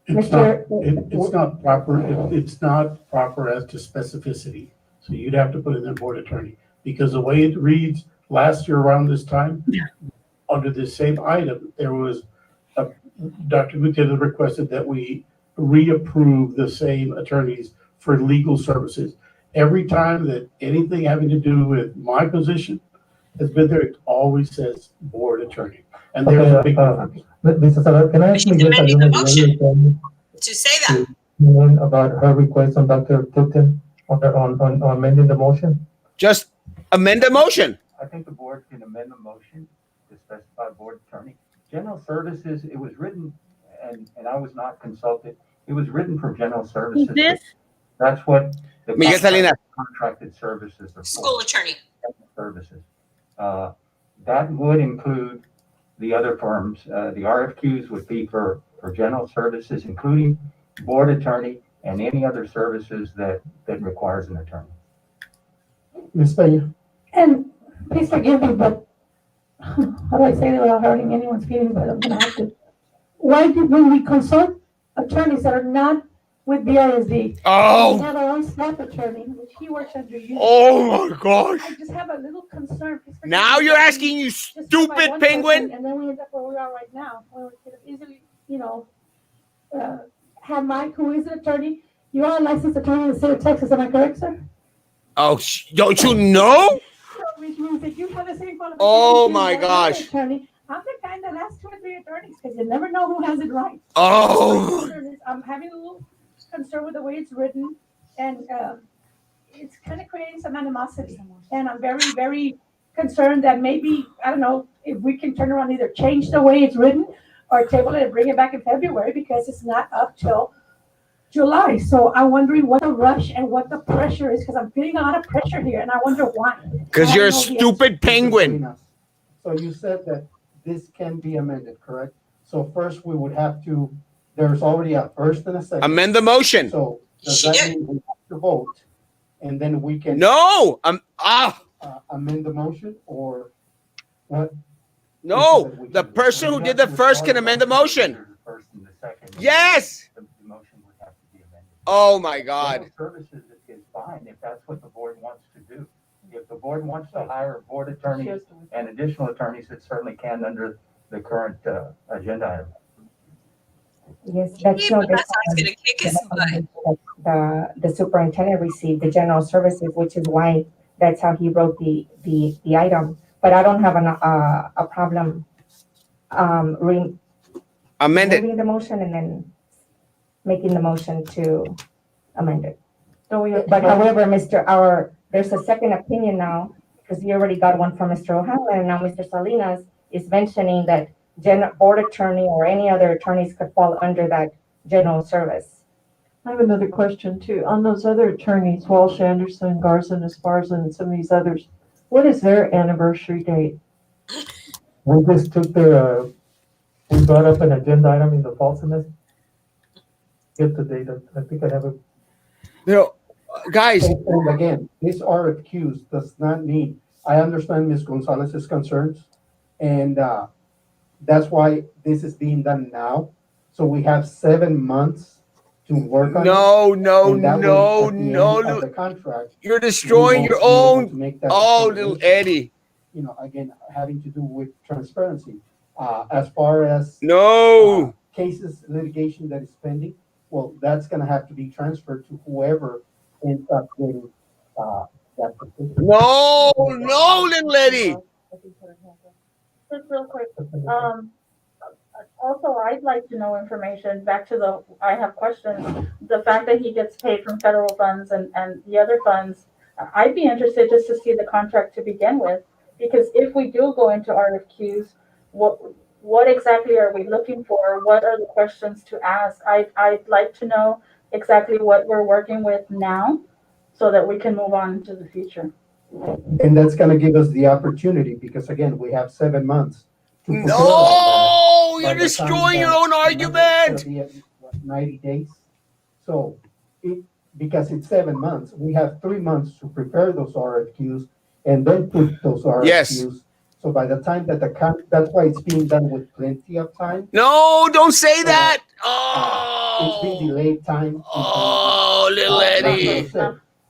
[SPEAKER 10] It's not proper. It's not proper as to specificity. So you'd have to put in the board attorney, because the way it reads last year around this time, under this same item, there was Dr. Gutierrez requested that we reapprove the same attorneys for legal services. Every time that anything having to do with my position has been there, it always says board attorney. And there's a big difference.
[SPEAKER 3] Mr. Salar, can I actually get
[SPEAKER 8] amending the motion
[SPEAKER 3] motion
[SPEAKER 8] to say that.
[SPEAKER 3] about her request on Dr. Tipton on amending the motion?
[SPEAKER 4] Just amend the motion.
[SPEAKER 13] I think the board can amend the motion to specify board attorney. General services, it was written, and I was not consulted, it was written for general services.
[SPEAKER 12] This?
[SPEAKER 13] That's what the
[SPEAKER 4] Miguel Salinas.
[SPEAKER 13] contracted services are for.
[SPEAKER 8] School attorney.
[SPEAKER 13] Services. That would include the other firms. The RFQs would be for general services, including board attorney and any other services that requires an attorney.
[SPEAKER 3] Ms. Peña?
[SPEAKER 9] And please forgive me, but how do I say that without hurting anyone's feelings, but I'm gonna have to. When we consult attorneys that are not with BISD, we have our own staff attorney, which he works under you.
[SPEAKER 4] Oh my gosh.
[SPEAKER 9] I just have a little concern.
[SPEAKER 4] Now you're asking, you
[SPEAKER 9] Just have
[SPEAKER 4] stupid
[SPEAKER 9] my one
[SPEAKER 4] penguin?
[SPEAKER 9] person, and then we end up where we are right now, where we could have easily, have Mike, who is an attorney. You are a licensed attorney in the state of Texas, am I correct, sir?
[SPEAKER 4] Oh, don't you know?
[SPEAKER 9] Which means that you have the same qualifications.
[SPEAKER 4] Oh my
[SPEAKER 9] as another
[SPEAKER 4] gosh.
[SPEAKER 9] Attorney. I'm the kind that has 2 or 3 attorneys because you never know who has it right.
[SPEAKER 4] Oh.
[SPEAKER 9] My concern is I'm having a little concern with the way it's written, and it's kind of creating some animosity. And I'm very, very concerned that maybe, I don't know, if we can turn around, either change the way it's written or table it and bring it back in February, because it's not up till July. So I'm wondering what the rush and what the pressure is, because I'm feeling a lot of pressure here, and I wonder why.
[SPEAKER 4] Because
[SPEAKER 9] I
[SPEAKER 4] you're a
[SPEAKER 9] don't know the
[SPEAKER 4] stupid penguin.
[SPEAKER 11] So you said that this can be amended, correct? So first we would have to, there's already a first and a second.
[SPEAKER 4] Amend the motion.
[SPEAKER 11] So does
[SPEAKER 8] She
[SPEAKER 11] that
[SPEAKER 8] did.
[SPEAKER 11] mean we have to vote? And then we can
[SPEAKER 4] No.
[SPEAKER 11] amend the motion, or what?
[SPEAKER 4] No. The person who did the first can amend the motion.
[SPEAKER 13] First and the second.
[SPEAKER 4] Yes.
[SPEAKER 13] The motion would have to be amended.
[SPEAKER 4] Oh my God.
[SPEAKER 13] General services is fine if that's what the board wants to do. If the board wants to hire board attorneys and additional attorneys, it certainly can under the current agenda item.
[SPEAKER 2] Yes, that's
[SPEAKER 8] Yeah,
[SPEAKER 2] no
[SPEAKER 8] but that's how it's
[SPEAKER 2] different.
[SPEAKER 8] gonna kick his butt.
[SPEAKER 2] The superintendent received the general services, which is why that's how he wrote the item. But I don't have a problem
[SPEAKER 4] Amend it.
[SPEAKER 2] removing the motion and then making the motion to amend it. But however, there's a second opinion now, because we already got one from Mr. O'Hanlon, and now Mr. Salinas is mentioning that board attorney or any other attorneys could fall under that general service.
[SPEAKER 6] I have another question too. On those other attorneys, Walsh, Anderson, Garza, Esparza, and some of these others, what is their anniversary date?
[SPEAKER 3] We just took we brought up an agenda item in the fall semester. Get the data. I think I have it.
[SPEAKER 4] Guys.
[SPEAKER 11] And again, this RFQs does not mean, I understand Ms. Gonzalez's concerns, and that's why this is being done now. So we have 7 months to work on it.
[SPEAKER 4] No.
[SPEAKER 11] The contract.
[SPEAKER 4] You're destroying your own. Little Eddie.
[SPEAKER 11] You know, again, having to do with transparency. As far as cases, litigation that is pending, well, that's going to have to be transferred to whoever ends up getting that position.
[SPEAKER 4] No, little Eddie.
[SPEAKER 5] Just real quick, also, I'd like to know information, back to I have questions, the fact that he gets paid from federal funds and the other funds, I'd be interested just to see the contract to begin with, because if we do go into RFQs, what exactly are we looking for? What are the questions to ask? I'd like to know exactly what we're working with now, so that we can move on to the future.
[SPEAKER 11] And that's going to give us the opportunity, because again, we have 7 months.
[SPEAKER 4] No, you're destroying your own argument.
[SPEAKER 11] 90 days. So, because it's 7 months, we have 3 months to prepare those RFQs and then put those RFQs.
[SPEAKER 4] Yes.
[SPEAKER 11] So by the time that that's why it's being done with plenty of time.
[SPEAKER 4] No, don't say that.
[SPEAKER 11] It's been delayed time.
[SPEAKER 4] Little Eddie.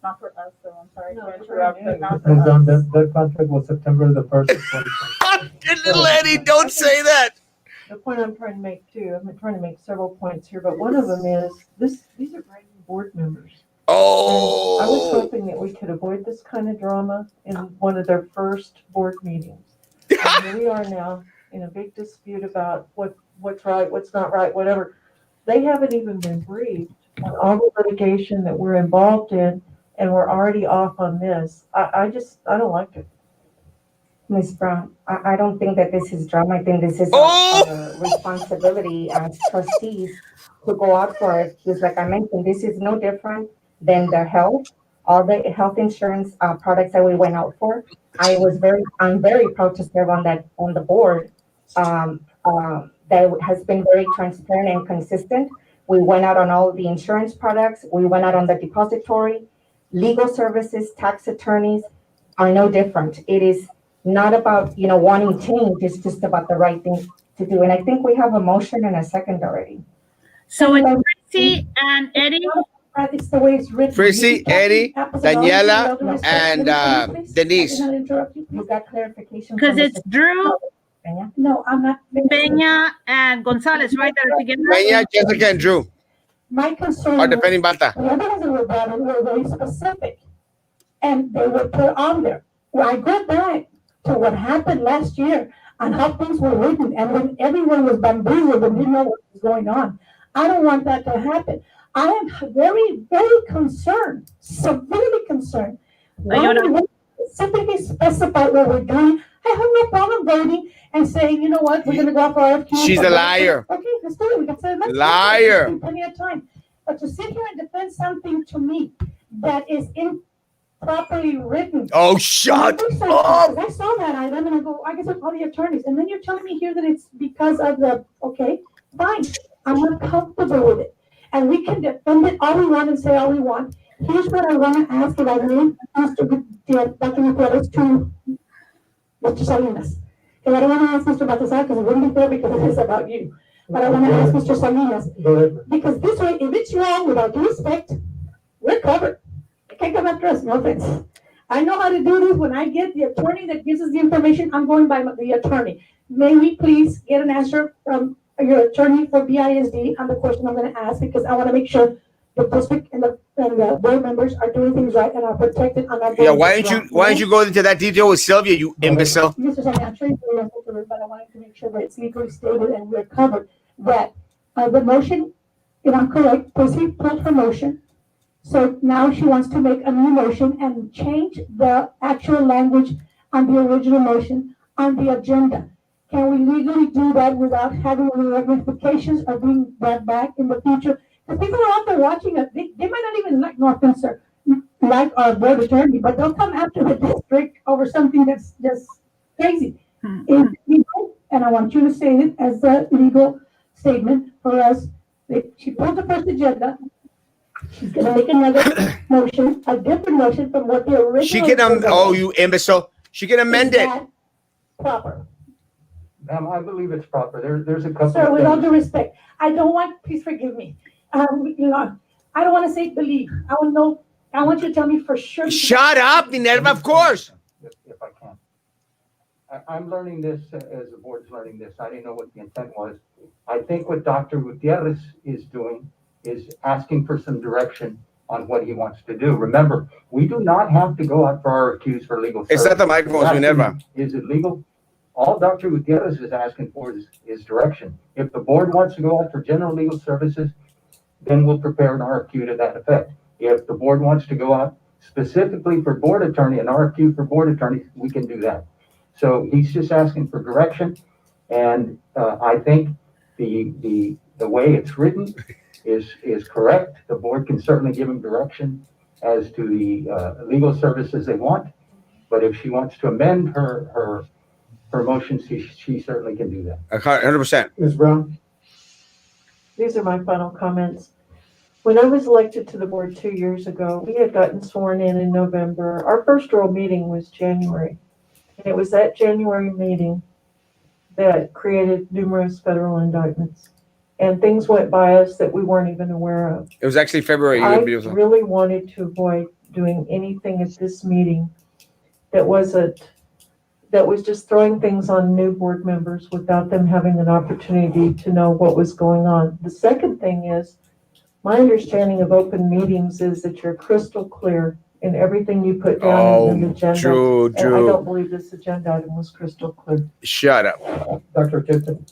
[SPEAKER 5] Not for us, so I'm sorry to interrupt, but not for
[SPEAKER 3] Ms. Dunn,
[SPEAKER 5] us.
[SPEAKER 3] that contract was September the 1st of 2020.
[SPEAKER 4] Little Eddie, don't say that.
[SPEAKER 6] The point I'm trying to make too, I'm trying to make several points here, but one of them is these are brand new board members. And I was hoping that we could avoid this kind of drama in one of their first board meetings. And here we are now in a big dispute about what's right, what's not right, whatever. They haven't even been briefed on all the litigation that we're involved in, and we're already off on this. I don't like it.
[SPEAKER 2] Ms. Brown, I don't think that this is drama. I think this is a responsibility as trustees to go out for it. Because like I mentioned, this is no different than all the health insurance products that we went out for. I'm very proud to serve on the board that has been very transparent and consistent. We went out on all the insurance products. We went out on the depository. Legal services, tax attorneys are no different. It is not about, wanting change. It's just about the right thing to do. And I think we have a motion and a second already.
[SPEAKER 12] So it's Chrissy and Eddie?
[SPEAKER 9] It's the way it's written.
[SPEAKER 4] Prissy, Eddie, Daniela, and Denise.
[SPEAKER 2] You got clarification?
[SPEAKER 12] Because it's Drew,
[SPEAKER 9] No, I'm not.
[SPEAKER 12] Peña, and Gonzalez, right? That are together?
[SPEAKER 4] Peña, Jessica, and Drew
[SPEAKER 9] My concern
[SPEAKER 4] are defending Bata.
[SPEAKER 9] the evidence that were brought in were very specific, and they were put on there. When I go back to what happened last year and how things were written, and when everyone was bamboozled and didn't know what was going on, I don't want that to happen. I am very, very concerned, severely concerned. Why do we specifically specify what we're doing? I have no problem voting and saying, you know what, we're going to go out for RFQ.
[SPEAKER 4] She's a liar.
[SPEAKER 9] Okay, let's do it. We got 7 months.
[SPEAKER 4] Liar.
[SPEAKER 9] Plenty of time. But to sit here and defend something to me that is improperly written.
[SPEAKER 4] Oh, shut
[SPEAKER 9] up! I saw that item and I go, I guess I'll call the attorneys. And then you're telling me here that it's because of okay, fine. I'm not comfortable with it. And we can defend it all we want and say all we want. Here's what I want to ask, if I may, Dr. Gutierrez, to Mr. Salinas. And I don't want to ask Mr. Baltazar because it wouldn't be fair because it is about you. But I want to ask Mr. Salinas, because this way, if it's wrong, with all due respect, we're covered. They can't come after us, no offense. I know how to do this. When I get the attorney that gives us the information, I'm going by the attorney. May we please get an answer from your attorney for BISD on the question I'm going to ask, because I want to make sure the district and the board members are doing things right and are protected on that.
[SPEAKER 4] Yeah, why don't you go into that detail with Sylvia, you imbecile?
[SPEAKER 9] Mr. Salinas, I'm sure you're going to it, but I wanted to make sure that it's legally stated and we're covered. That the motion, if I'm correct, Pussy pulled her motion. So now she wants to make a new motion and change the actual language on the original motion on the agenda. Can we legally do that without having any ramifications or being brought back in the future? Because people are out there watching us. They might not even like, no offense, sir, like our board attorney, but they'll come after the district over something that's just crazy. It's legal, and I want you to say it as a legal statement for us. She pulled the first agenda. She's gonna make another motion, a different motion from what the original.
[SPEAKER 4] She can, oh, you imbecile. She can amend it.
[SPEAKER 9] Proper.
[SPEAKER 13] Ma'am, I believe it's proper. There's a couple
[SPEAKER 9] Sir,
[SPEAKER 13] of
[SPEAKER 9] with all
[SPEAKER 13] things.
[SPEAKER 9] due respect, I don't want, please forgive me. You know, I don't want to say believe. I want to know, I want you to tell me for sure.
[SPEAKER 4] Shut up, Minerva, of course.
[SPEAKER 13] If I can. I'm learning this as the board's learning this. I didn't know what the intent was. I think what Dr. Gutierrez is doing is asking for some direction on what he wants to do. Remember, we do not have to go out for RFQs for legal service.
[SPEAKER 4] It's not the microphone, Minerva.
[SPEAKER 13] Is it legal? All Dr. Gutierrez is asking for is direction. If the board wants to go out for general legal services, then we'll prepare an RFQ to that effect. If the board wants to go out specifically for board attorney, an RFQ for board attorney, we can do that. So he's just asking for direction, and I think the way it's written is correct. The board can certainly give him direction as to the legal services they want, but if she wants to amend her motion, she certainly can do that.
[SPEAKER 4] 100%.
[SPEAKER 3] Ms. Brown?
[SPEAKER 6] These are my final comments. When I was elected to the board 2 years ago, we had gotten sworn in November. Our first real meeting was January. And it was that January meeting that created numerous federal indictments. And things went by us that we weren't even aware of.
[SPEAKER 4] It was actually February.
[SPEAKER 6] I really wanted to avoid doing anything at this meeting that was just throwing things on new board members without them having an opportunity to know what was going on. The second thing is, my understanding of open meetings is that you're crystal clear in everything you put down in the agenda.
[SPEAKER 4] True.
[SPEAKER 6] And I don't believe this agenda item was crystal clear.
[SPEAKER 4] Shut up.
[SPEAKER 3] Dr. Tipton?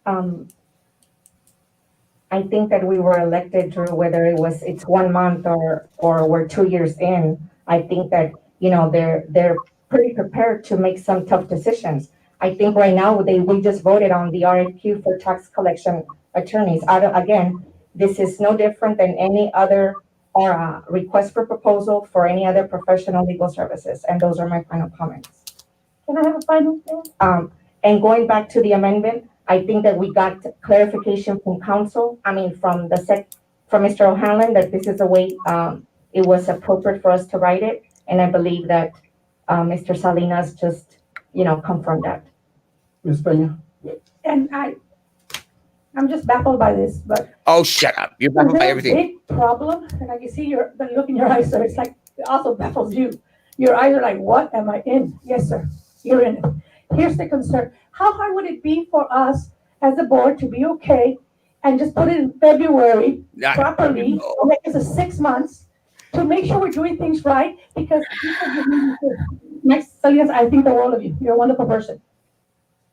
[SPEAKER 2] I think that we were elected, Drew, whether it's 1 month or we're 2 years in. I think that, you know, they're pretty prepared to make some tough decisions. I think right now we just voted on the RFQ for tax collection attorneys. Again, this is no different than any other request for proposal for any other professional legal services. And those are my final comments.
[SPEAKER 9] Can I have a final thing?
[SPEAKER 2] And going back to the amendment, I think that we got clarification from council, from Mr. O'Hanlon, that this is the way it was appropriate for us to write it. And I believe that Mr. Salinas just, confirmed that.
[SPEAKER 3] Ms. Peña?
[SPEAKER 9] And I'm just baffled by this, but.
[SPEAKER 4] Oh, shut up. You're baffled by everything.
[SPEAKER 9] Big problem, and I can see the look in your eyes, sir. It's like, it also baffles you. Your eyes are like, what am I in? Yes, sir, you're in it. Here's the concern. How hard would it be for us as a board to be okay and just put it in February properly, or make it 6 months to make sure we're doing things right? Because next, Salinas, I think the world of you. You're a wonderful person.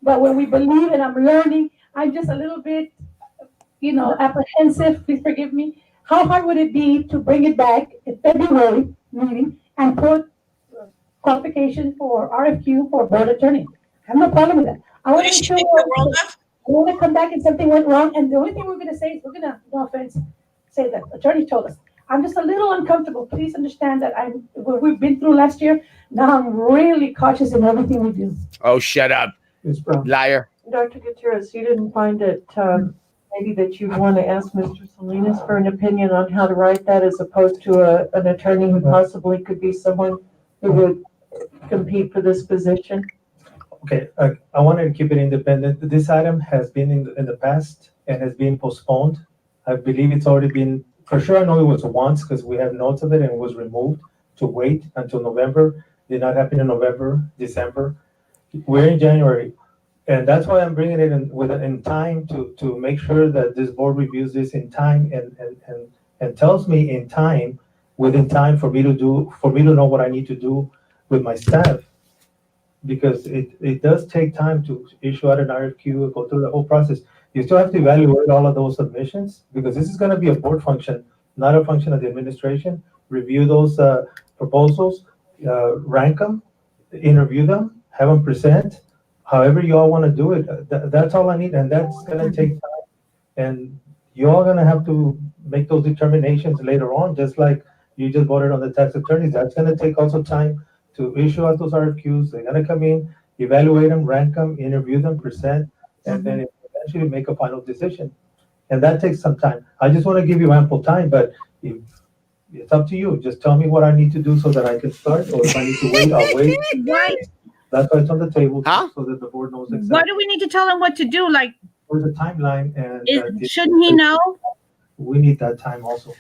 [SPEAKER 9] But when we believe and I'm learning, I'm just a little bit, apprehensive. Please forgive me. How hard would it be to bring it back in February meeting and put qualification for RFQ for board attorney? I have no problem with that. I want to make sure. We want to come back and something went wrong, and the only thing we're gonna say is, we're gonna, no offense, say that attorney told us. I'm just a little uncomfortable. Please understand that what we've been through last year, now I'm really cautious in everything we do.
[SPEAKER 4] Oh, shut up,
[SPEAKER 3] Ms. Brown.
[SPEAKER 4] liar.
[SPEAKER 6] Dr. Gutierrez, you didn't find it, maybe that you'd want to ask Mr. Salinas for an opinion on how to write that as opposed to an attorney who possibly could be someone who would compete for this position?
[SPEAKER 3] Okay, I wanted to keep it independent. This item has been in the past and has been postponed. I believe it's already been, for sure I know it was once because we have notes of it and it was removed to wait until November. Did not happen in November, December. We're in January. And that's why I'm bringing it in time to make sure that this board reviews this in time and tells me in time, within time for me to know what I need to do with my staff. Because it does take time to issue out an RFQ, go through the whole process. You still have to evaluate all of those submissions because this is gonna be a board function, not a function of the administration. Review those proposals, rank them, interview them, have them present, however you all wanna do it. That's all I need, and that's gonna take time. And you all gonna have to make those determinations later on, just like you just voted on the tax attorneys. That's gonna take also time to issue out those RFQs. They're gonna come in, evaluate them, rank them, interview them, present, and then eventually make a final decision. And that takes some time. I just wanna give you ample time, but if it's up to you. Just tell me what I need to do so that I can start, or if I need to wait, I'll wait.
[SPEAKER 12] Why?
[SPEAKER 3] That's why it's on the table,
[SPEAKER 4] Huh?
[SPEAKER 3] so that the board knows
[SPEAKER 12] Why
[SPEAKER 3] exactly.
[SPEAKER 12] do we need to tell him what to do? Like,
[SPEAKER 3] There's a timeline, and
[SPEAKER 12] shouldn't he know?
[SPEAKER 3] we need that time also.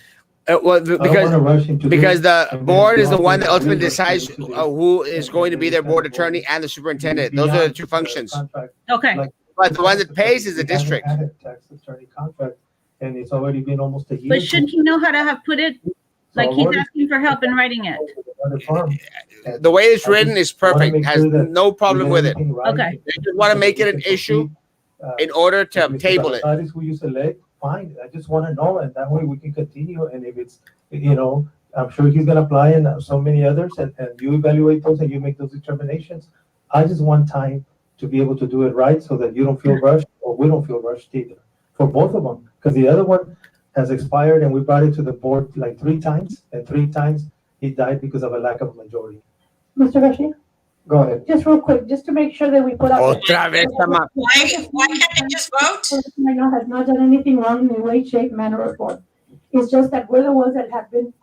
[SPEAKER 4] Well,
[SPEAKER 3] I don't wanna rush into
[SPEAKER 4] because
[SPEAKER 3] this,
[SPEAKER 4] the
[SPEAKER 3] and
[SPEAKER 4] board
[SPEAKER 3] then
[SPEAKER 4] is the
[SPEAKER 3] you
[SPEAKER 4] one that
[SPEAKER 3] all
[SPEAKER 4] ultimately
[SPEAKER 3] think
[SPEAKER 4] decides
[SPEAKER 3] we're rushing into this.
[SPEAKER 4] who is going to be their board attorney and the superintendent. Those are the two functions.
[SPEAKER 3] Contract.
[SPEAKER 12] Okay.
[SPEAKER 3] Like,
[SPEAKER 4] But the one that pays is the
[SPEAKER 3] we haven't
[SPEAKER 4] district.
[SPEAKER 3] had a tax attorney contract, and it's already been almost a year.
[SPEAKER 12] But should he know how to have put it? Like he's asking for help in writing it.
[SPEAKER 4] The way it's written is perfect.
[SPEAKER 3] make
[SPEAKER 4] Has
[SPEAKER 3] sure that
[SPEAKER 4] no problem with it.
[SPEAKER 12] Okay.
[SPEAKER 4] They just want to make it an issue in order to table it.
[SPEAKER 3] That is who you select, fine. I just want to know, and that way we can continue. And if it's, I'm sure he's gonna apply, and so many others, and you evaluate those and you make those determinations. I just want time to be able to do it right so that you don't feel rushed, or we don't feel rushed either, for both of them. Because the other one has expired, and we brought it to the board like 3 times, and 3 times he died because of a lack of majority.
[SPEAKER 9] Mr. Garcia,
[SPEAKER 3] Go ahead.
[SPEAKER 9] just real quick, just to make sure that we put out.
[SPEAKER 4] Otra vez, Tama.
[SPEAKER 14] Why can't they just vote?
[SPEAKER 9] Right now has not done anything wrong in any way, shape, manner, or form. It's just that we're the ones that have been,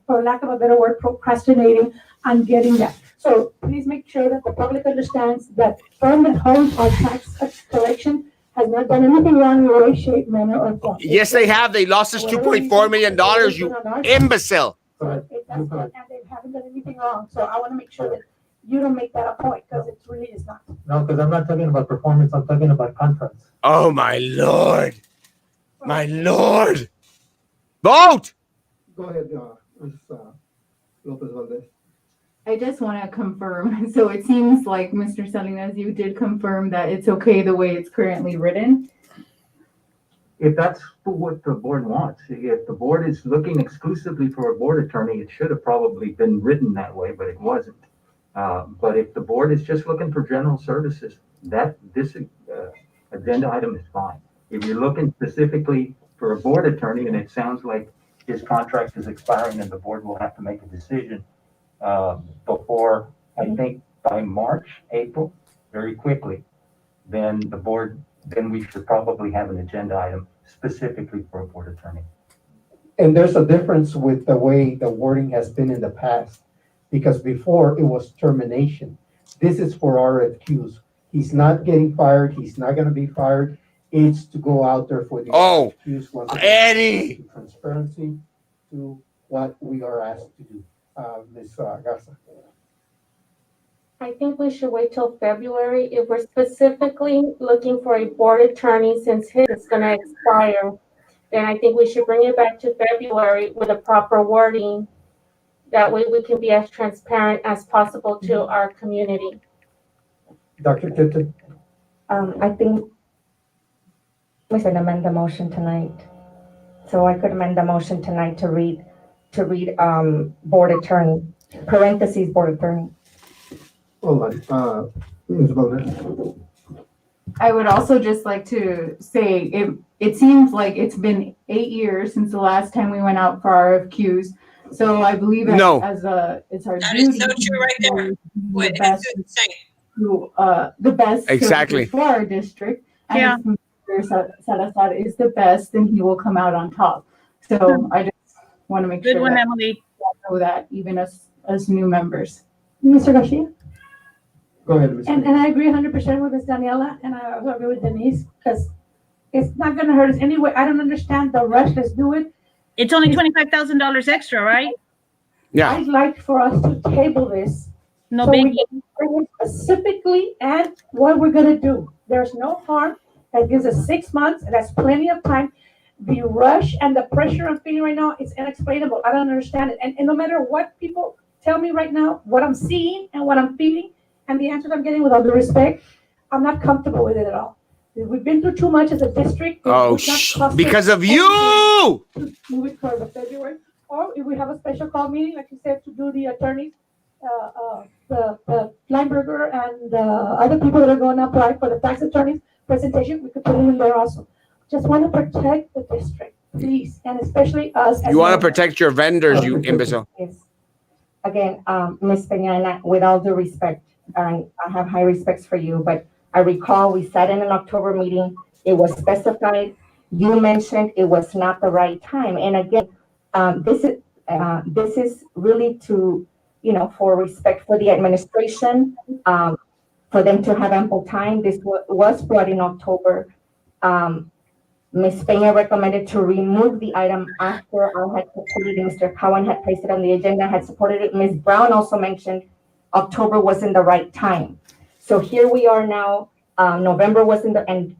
[SPEAKER 9] for lack of a better word, procrastinating on getting that. So please make sure that the public understands that firm that holds our tax collection has not done anything wrong in any way, shape, manner, or form.
[SPEAKER 4] Yes, they have. They lost us $2.4 million, you imbecile.
[SPEAKER 9] So and they haven't done anything wrong. So I want to make sure that you don't make that a point, because it really is not.
[SPEAKER 3] No, because I'm not talking about performance, I'm talking about contracts.
[SPEAKER 4] Oh, my Lord. My Lord. Vote!
[SPEAKER 11] Go ahead, Ms. Lopez Valdez.
[SPEAKER 7] I just want to confirm. So it seems like, Mr. Salinas, you did confirm that it's okay the way it's currently written.
[SPEAKER 13] If that's what the board wants, if the board is looking exclusively for a board attorney, it should have probably been written that way, but it wasn't. But if the board is just looking for general services, this agenda item is fine. If you're looking specifically for a board attorney, and it sounds like his contract is expiring and the board will have to make a decision before, I think, by March, April, very quickly, then we should probably have an agenda item specifically for a board attorney.
[SPEAKER 11] And there's a difference with the way the wording has been in the past, because before it was termination. This is for RFQs. He's not getting fired. He's not going to be fired. It's to go out there for the RFQs.
[SPEAKER 4] Eddie!
[SPEAKER 11] Transparency to what we are asked to do. Ms. Garza.
[SPEAKER 2] I think we should wait till February if we're specifically looking for a board attorney, since his is gonna expire. Then I think we should bring it back to February with a proper wording. That way we can be as transparent as possible to our community.
[SPEAKER 11] Dr. Tipton.
[SPEAKER 2] I think we should amend the motion tonight. So I could amend the motion tonight to read board attorney, parentheses, board attorney.
[SPEAKER 11] Hold on. Ms. Valdez.
[SPEAKER 7] I would also just like to say it seems like it's been 8 years since the last time we went out for RFQs. So I believe
[SPEAKER 4] No.
[SPEAKER 7] it's our
[SPEAKER 14] That
[SPEAKER 7] duty
[SPEAKER 14] is so true right there.
[SPEAKER 7] to do
[SPEAKER 14] What
[SPEAKER 7] the best
[SPEAKER 14] it's saying.
[SPEAKER 7] the best
[SPEAKER 4] Exactly.
[SPEAKER 7] services for our district. And
[SPEAKER 12] Yeah.
[SPEAKER 7] if Mr. Salazar is the best, then he will come out on top. So I just want to make
[SPEAKER 12] Good
[SPEAKER 7] sure
[SPEAKER 12] one,
[SPEAKER 7] that
[SPEAKER 12] Emily.
[SPEAKER 7] we all know that, even as new members.
[SPEAKER 9] Mr. Garcia?
[SPEAKER 11] Go ahead, Ms.
[SPEAKER 9] And I agree 100% with Ms. Daniela, and I also agree with Denise, because it's not gonna hurt us anyway. I don't understand the rush, let's do it.
[SPEAKER 12] It's only $25,000 extra, right?
[SPEAKER 4] Yeah.
[SPEAKER 9] I'd like for us to table this.
[SPEAKER 12] No
[SPEAKER 9] So we
[SPEAKER 12] biggie.
[SPEAKER 9] can bring it specifically and what we're gonna do. There's no harm. That gives us 6 months, and that's plenty of time. The rush and the pressure I'm feeling right now is inexplainable. I don't understand it. And no matter what people tell me right now, what I'm seeing and what I'm feeling, and the answers I'm getting with all due respect, I'm not comfortable with it at all. We've been through too much as a district.
[SPEAKER 4] Oh,
[SPEAKER 9] It's not costing
[SPEAKER 4] because of
[SPEAKER 9] anything
[SPEAKER 4] you.
[SPEAKER 9] to move it for the February, or if we have a special call meeting, like you said, to do the attorneys, the Kleinberger and the other people that are going to apply for the tax attorneys presentation, we could put it in there also. Just want to protect the district, please, and especially us.
[SPEAKER 4] You want to protect your vendors, you imbecile.
[SPEAKER 2] Yes. Again, Ms. Peña, with all due respect, I have high respects for you, but I recall we sat in an October meeting. It was specified. You mentioned it was not the right time. And again, this is really to, for respect for the administration, for them to have ample time. This was brought in October. Ms. Peña recommended to remove the item after I had supported it. Mr. Cowan had placed it on the agenda, had supported it. Ms. Brown also mentioned October wasn't the right time. So here we are now, November wasn't and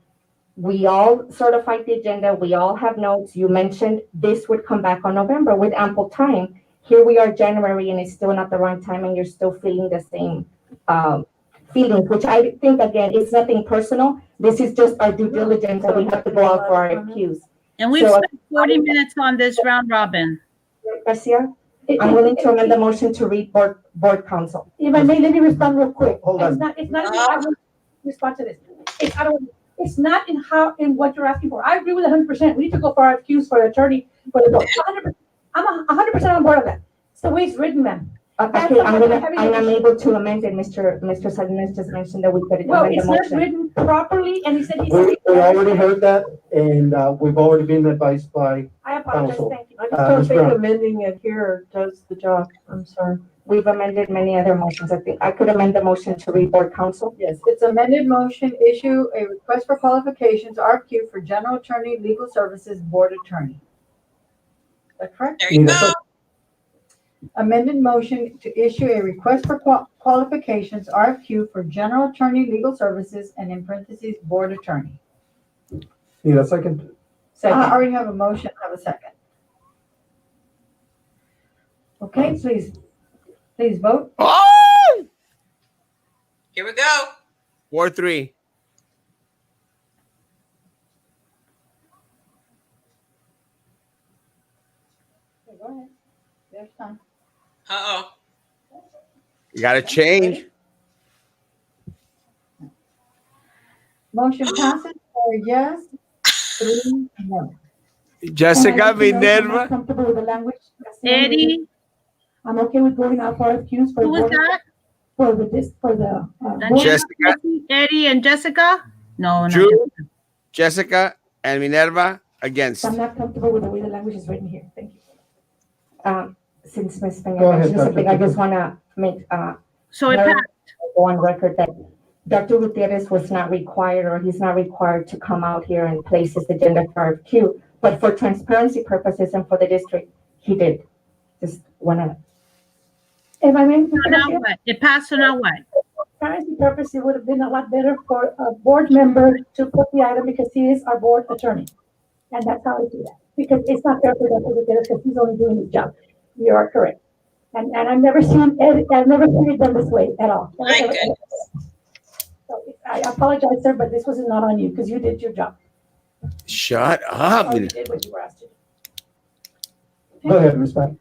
[SPEAKER 2] we all certified the agenda. We all have notes. You mentioned this would come back on November with ample time. Here we are January and it's still not the right time and you're still feeling the same feelings, which I think, again, it's nothing personal. This is just our due diligence that we have to go out for RFQs.
[SPEAKER 12] And we've spent 40 minutes on this round robin.
[SPEAKER 2] Garcia, I'm willing to amend the motion to read board council.
[SPEAKER 9] If I may, let me respond real quick.
[SPEAKER 11] Hold on.
[SPEAKER 9] It's not, I will respond to this. It's not in what you're asking for. I agree with 100%. We need to go for RFQs for the attorney, for the board. 100%. I'm 100% on board of that. It's the way it's written, ma'am.
[SPEAKER 2] Okay, I'm unable to amend it. Mr. Salinas just mentioned that we could
[SPEAKER 9] Well,
[SPEAKER 2] amend the
[SPEAKER 9] it's not
[SPEAKER 2] motion.
[SPEAKER 9] written properly, and he said
[SPEAKER 11] We already heard that, and we've already been advised by
[SPEAKER 9] I apologize,
[SPEAKER 11] council.
[SPEAKER 9] thank you.
[SPEAKER 6] I just don't
[SPEAKER 11] Ms.
[SPEAKER 6] think
[SPEAKER 11] Brown.
[SPEAKER 6] amending it here does the job. I'm sorry.
[SPEAKER 2] We've amended many other motions. I think I could amend the motion to read board council.
[SPEAKER 1] Yes, it's amended motion, issue a request for qualifications, RFQ for general attorney, legal services, board attorney. Is that correct?
[SPEAKER 14] There you go.
[SPEAKER 1] Amended motion to issue a request for qualifications, RFQ for general attorney, legal services, and in parentheses, board attorney.
[SPEAKER 3] Need a second?
[SPEAKER 1] I already have a motion, have a second. Okay, please vote.
[SPEAKER 4] Oh!
[SPEAKER 14] Here we go.
[SPEAKER 4] 4-3.
[SPEAKER 1] Okay, go ahead. There's time.
[SPEAKER 14] Uh-oh.
[SPEAKER 4] You got to change.
[SPEAKER 1] Motion passes 4 yes, 3 no.
[SPEAKER 4] Jessica
[SPEAKER 9] I'm
[SPEAKER 4] Minerva.
[SPEAKER 9] comfortable with the language.
[SPEAKER 12] Eddie,
[SPEAKER 9] I'm okay with voting out for RFQs for
[SPEAKER 12] who was
[SPEAKER 9] board,
[SPEAKER 12] that?
[SPEAKER 9] for the board.
[SPEAKER 12] Daniela,
[SPEAKER 4] Jessica.
[SPEAKER 12] Eddie, and Jessica? No, not
[SPEAKER 4] Drew,
[SPEAKER 12] Jessica.
[SPEAKER 4] Jessica, and Minerva against.
[SPEAKER 9] I'm not comfortable with the way the language is written here. Thank you.
[SPEAKER 2] Since Ms. Peña
[SPEAKER 11] Go ahead,
[SPEAKER 2] mentioned something,
[SPEAKER 11] Dr.
[SPEAKER 2] I just want to make
[SPEAKER 12] So it
[SPEAKER 2] very-
[SPEAKER 12] passed.
[SPEAKER 2] go on record that Dr. Gutierrez was not required, or he's not required to come out here and place his agenda for RFQ, but for transparency purposes and for the district, he did. Just want to.
[SPEAKER 9] If I may,
[SPEAKER 12] So now what? It passed, so now what?
[SPEAKER 9] for transparency purpose, it would have been a lot better for a board member to put the item because he is our board attorney. And that's how I do that. Because it's not fair for Dr. Gutierrez because he's only doing his job. You are correct. And I've never seen it done this way at all.
[SPEAKER 14] My goodness.
[SPEAKER 9] So I apologize, sir, but this was not on you because you did your job.
[SPEAKER 4] Shut up.
[SPEAKER 9] Or you did what you were asked to do.
[SPEAKER 3] Go ahead, Ms. Pat.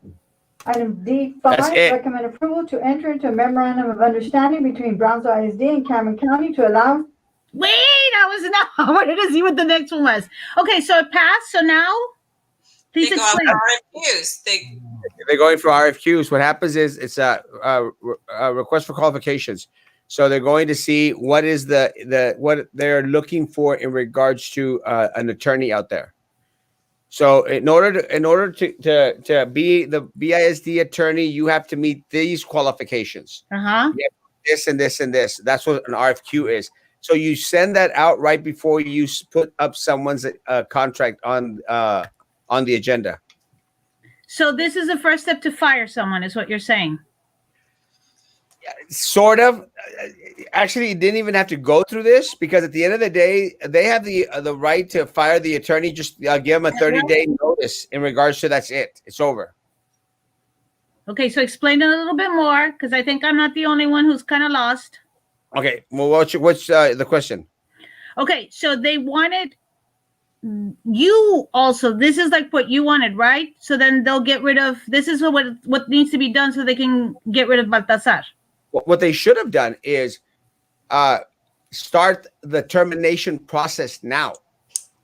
[SPEAKER 1] Item D5,
[SPEAKER 4] That's it.
[SPEAKER 1] recommend approval to enter into a memorandum of understanding between Brownsville ISD and Cameron County to allow
[SPEAKER 12] Wait, I was not. I wanted to see what the next one was. Okay, so it passed. So now, please
[SPEAKER 14] They go out
[SPEAKER 12] explain.
[SPEAKER 14] for RFQs.
[SPEAKER 4] They're going for RFQs. What happens is it's a request for qualifications. So they're going to see what is what they're looking for in regards to an attorney out there. So in order to be the BISD attorney, you have to meet these qualifications.
[SPEAKER 12] Uh-huh.
[SPEAKER 4] You have this and this and this. That's what an RFQ is. So you send that out right before you put up someone's contract on the agenda.
[SPEAKER 12] So this is the first step to fire someone, is what you're saying.
[SPEAKER 4] Sort of. Actually, it didn't even have to go through this because at the end of the day, they have the right to fire the attorney. Just give them a 30-day notice in regards to that's it. It's over.
[SPEAKER 12] Okay, so explain it a little bit more, because I think I'm not the only one who's kind of lost.
[SPEAKER 4] Okay. Well, what's the question?
[SPEAKER 12] Okay, so they wanted you also. This is like what you wanted, right? So then they'll get rid of. This is what needs to be done so they can get rid of Baltasar.
[SPEAKER 4] What they should have done is start the termination process now.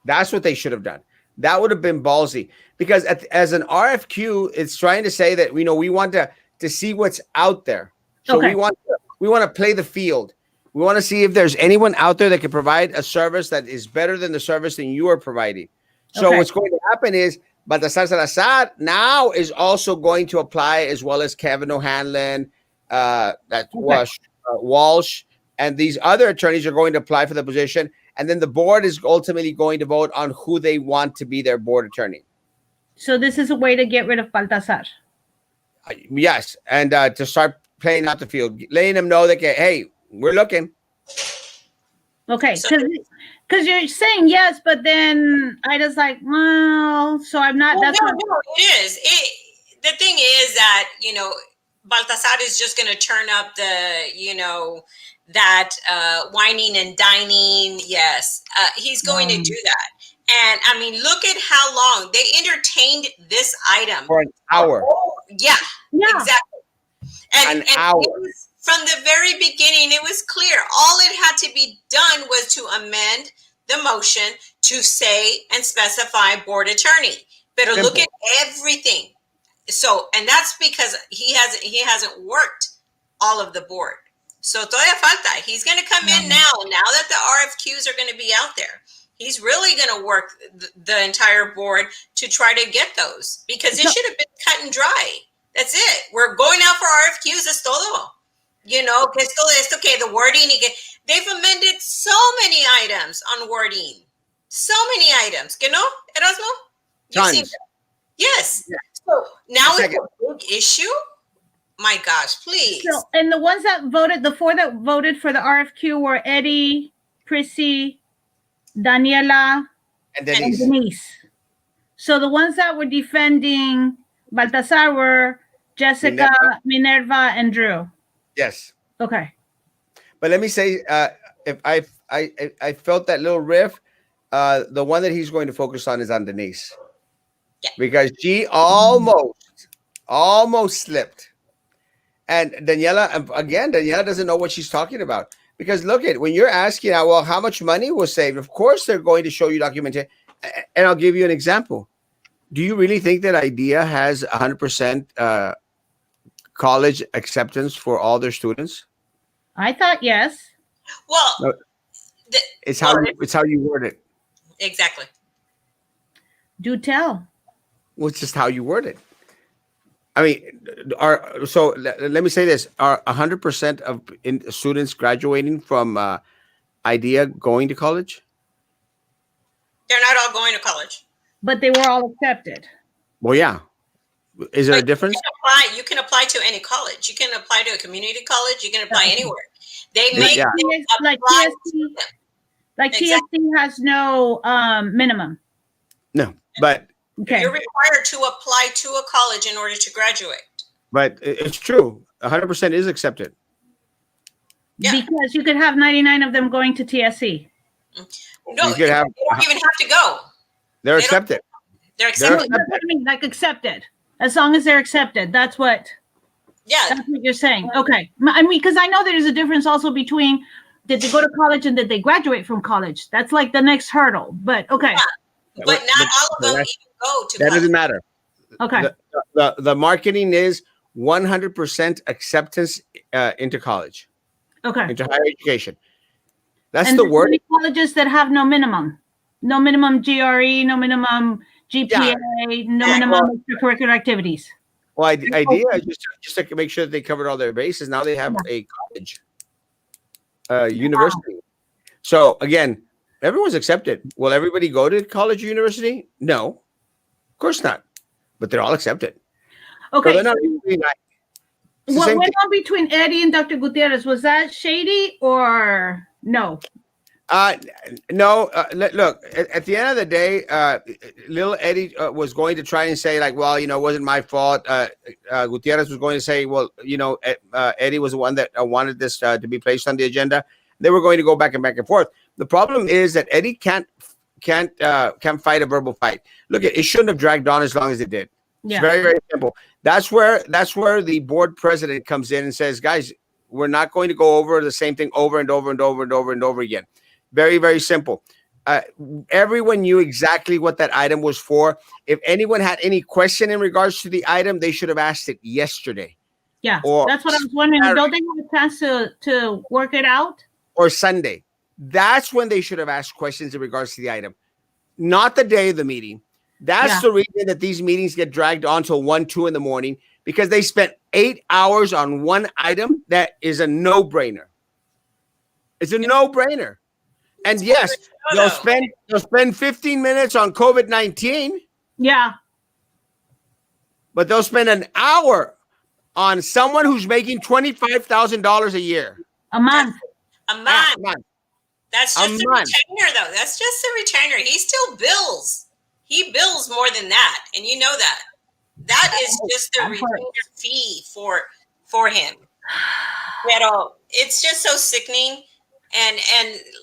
[SPEAKER 4] That's what they should have done. That would have been ballsy because as an RFQ, it's trying to say that we want to see what's out there. So
[SPEAKER 12] Okay.
[SPEAKER 4] we want to play the field. We want to see if there's anyone out there that can provide a service that is better than the service that you are providing. So
[SPEAKER 12] Okay.
[SPEAKER 4] what's going to happen is Baltasar Salazar now is also going to apply, as well as Kevin O'Hanlon, Walsh, and these other attorneys are going to apply for the position. And then the board is ultimately going to vote on who they want to be their board attorney.
[SPEAKER 12] So this is a way to get rid of Baltasar.
[SPEAKER 4] Yes. And to start playing out the field, letting them know that, hey, we're looking.
[SPEAKER 12] Okay, because you're saying yes, but then I just like, well, so I'm not.
[SPEAKER 14] Well,
[SPEAKER 12] That's
[SPEAKER 14] no,
[SPEAKER 12] what.
[SPEAKER 14] no, it is. The thing is that, Baltasar is just going to turn up that whining and dining. Yes, he's going to do that. And I mean, look at how long they entertained this item.
[SPEAKER 4] For an hour.
[SPEAKER 14] Yeah, exactly. And
[SPEAKER 4] hour.
[SPEAKER 14] it was, from the very beginning, it was clear. All it had to be done was to amend the motion to say and specify board attorney. But look at everything. So, and that's because he hasn't worked all of the board. So todavía falta. He's going to come in now that the RFQs are going to be out there. He's really going to work the entire board to try to get those, because it should have been cut and dry. That's it. We're going out for RFQs. Es todo. Que es todo esto, que the wording, they've amended so many items on wording. So many items. Que no, Erasmo?
[SPEAKER 4] Tons.
[SPEAKER 14] Yes. Yeah. So now it's a big issue. My gosh, please.
[SPEAKER 12] So, and the ones that voted, the four that voted for the RFQ were Eddie, Prissy, Daniela,
[SPEAKER 4] and Denise.
[SPEAKER 12] So the ones that were defending Baltasar were Jessica, Minerva, and Drew.
[SPEAKER 4] Yes.
[SPEAKER 12] Okay.
[SPEAKER 4] But let me say, if I felt that little riff, the one that he's going to focus on is on Denise.
[SPEAKER 14] Yeah.
[SPEAKER 4] Because she almost slipped. And Daniela doesn't know what she's talking about. Because look at when you're asking, well, how much money was saved? Of course, they're going to show you documentation. And I'll give you an example. Do you really think that IDEA has 100% college acceptance for all their students?
[SPEAKER 12] I thought yes.
[SPEAKER 14] Well,
[SPEAKER 4] no, it's how you word it.
[SPEAKER 14] Exactly.
[SPEAKER 12] Do tell.
[SPEAKER 4] Well, it's just how you word it. I mean, let me say this: are 100% of students graduating from IDEA going to college?
[SPEAKER 14] They're not all going to college,
[SPEAKER 12] but they were all accepted.
[SPEAKER 4] Well, yeah. Is there a difference?
[SPEAKER 14] You can apply to any college. You can apply to a community college. You can apply anywhere. They make
[SPEAKER 12] like TSC has no minimum.
[SPEAKER 4] No, but
[SPEAKER 14] you're required to apply to a college in order to graduate.
[SPEAKER 4] But it's true. 100% is accepted.
[SPEAKER 14] Yeah.
[SPEAKER 12] Because you could have 99 of them going to TSC.
[SPEAKER 14] No, they don't even have to go.
[SPEAKER 4] They're accepted.
[SPEAKER 14] They're accepted.
[SPEAKER 12] Like accepted. As long as they're accepted. That's what.
[SPEAKER 14] Yeah.
[SPEAKER 12] That's what you're saying. Okay. I mean, because I know there's a difference also between did they go to college and did they graduate from college? That's like the next hurdle. But okay.
[SPEAKER 14] Yeah. But not all of them even go to
[SPEAKER 4] That
[SPEAKER 14] college.
[SPEAKER 4] doesn't matter.
[SPEAKER 12] Okay.
[SPEAKER 4] The marketing is 100% acceptance into college,
[SPEAKER 12] Okay.
[SPEAKER 4] into higher education. That's
[SPEAKER 12] And
[SPEAKER 4] the
[SPEAKER 12] there's
[SPEAKER 4] word.
[SPEAKER 12] many colleges that have no minimum GRE, no minimum GPA, no minimum extracurricular activities.
[SPEAKER 4] Well, the idea is just to make sure that they covered all their bases. Now they have a college, university. So again, everyone's accepted. Will everybody go to college or university? No, of course not. But they're all accepted.
[SPEAKER 12] Okay.
[SPEAKER 4] So they're not really like, it's the
[SPEAKER 12] What
[SPEAKER 4] same
[SPEAKER 12] went
[SPEAKER 4] thing.
[SPEAKER 12] on between Eddie and Dr. Gutierrez? Was that shady or no?
[SPEAKER 4] No. Look, at the end of the day, little Eddie was going to try and say like, well, it wasn't my fault. Gutierrez was going to say, well, Eddie was the one that wanted this to be placed on the agenda. They were going to go back and forth. The problem is that Eddie can't fight a verbal fight. Look, it shouldn't have dragged on as long as it did.
[SPEAKER 12] Yeah.
[SPEAKER 4] It's very, very simple. That's where the board president comes in and says, guys, we're not going to go over the same thing over and over and over and over and over again. Very, very simple. Everyone knew exactly what that item was for. If anyone had any question in regards to the item, they should have asked it yesterday.
[SPEAKER 12] Yeah,
[SPEAKER 4] Or
[SPEAKER 12] that's what I was wondering.
[SPEAKER 4] Saturday.
[SPEAKER 12] Don't they have a chance to work it out?
[SPEAKER 4] Or Sunday. That's when they should have asked questions in regards to the item, not the day of the meeting. That's the reason that these meetings get dragged on till 1, 2 in the morning, because they spent 8 hours on one item that is a no-brainer. It's a no-brainer. And yes, they'll spend 15 minutes on COVID-19.
[SPEAKER 12] Yeah.
[SPEAKER 4] But they'll spend an hour on someone who's making $25,000 a year.
[SPEAKER 12] A month.
[SPEAKER 14] A month. That's just a
[SPEAKER 4] month.
[SPEAKER 14] retainer, though. That's just a retainer. He still bills. He bills more than that, and you know that. That is just the retainer fee for him. It's just so sickening. And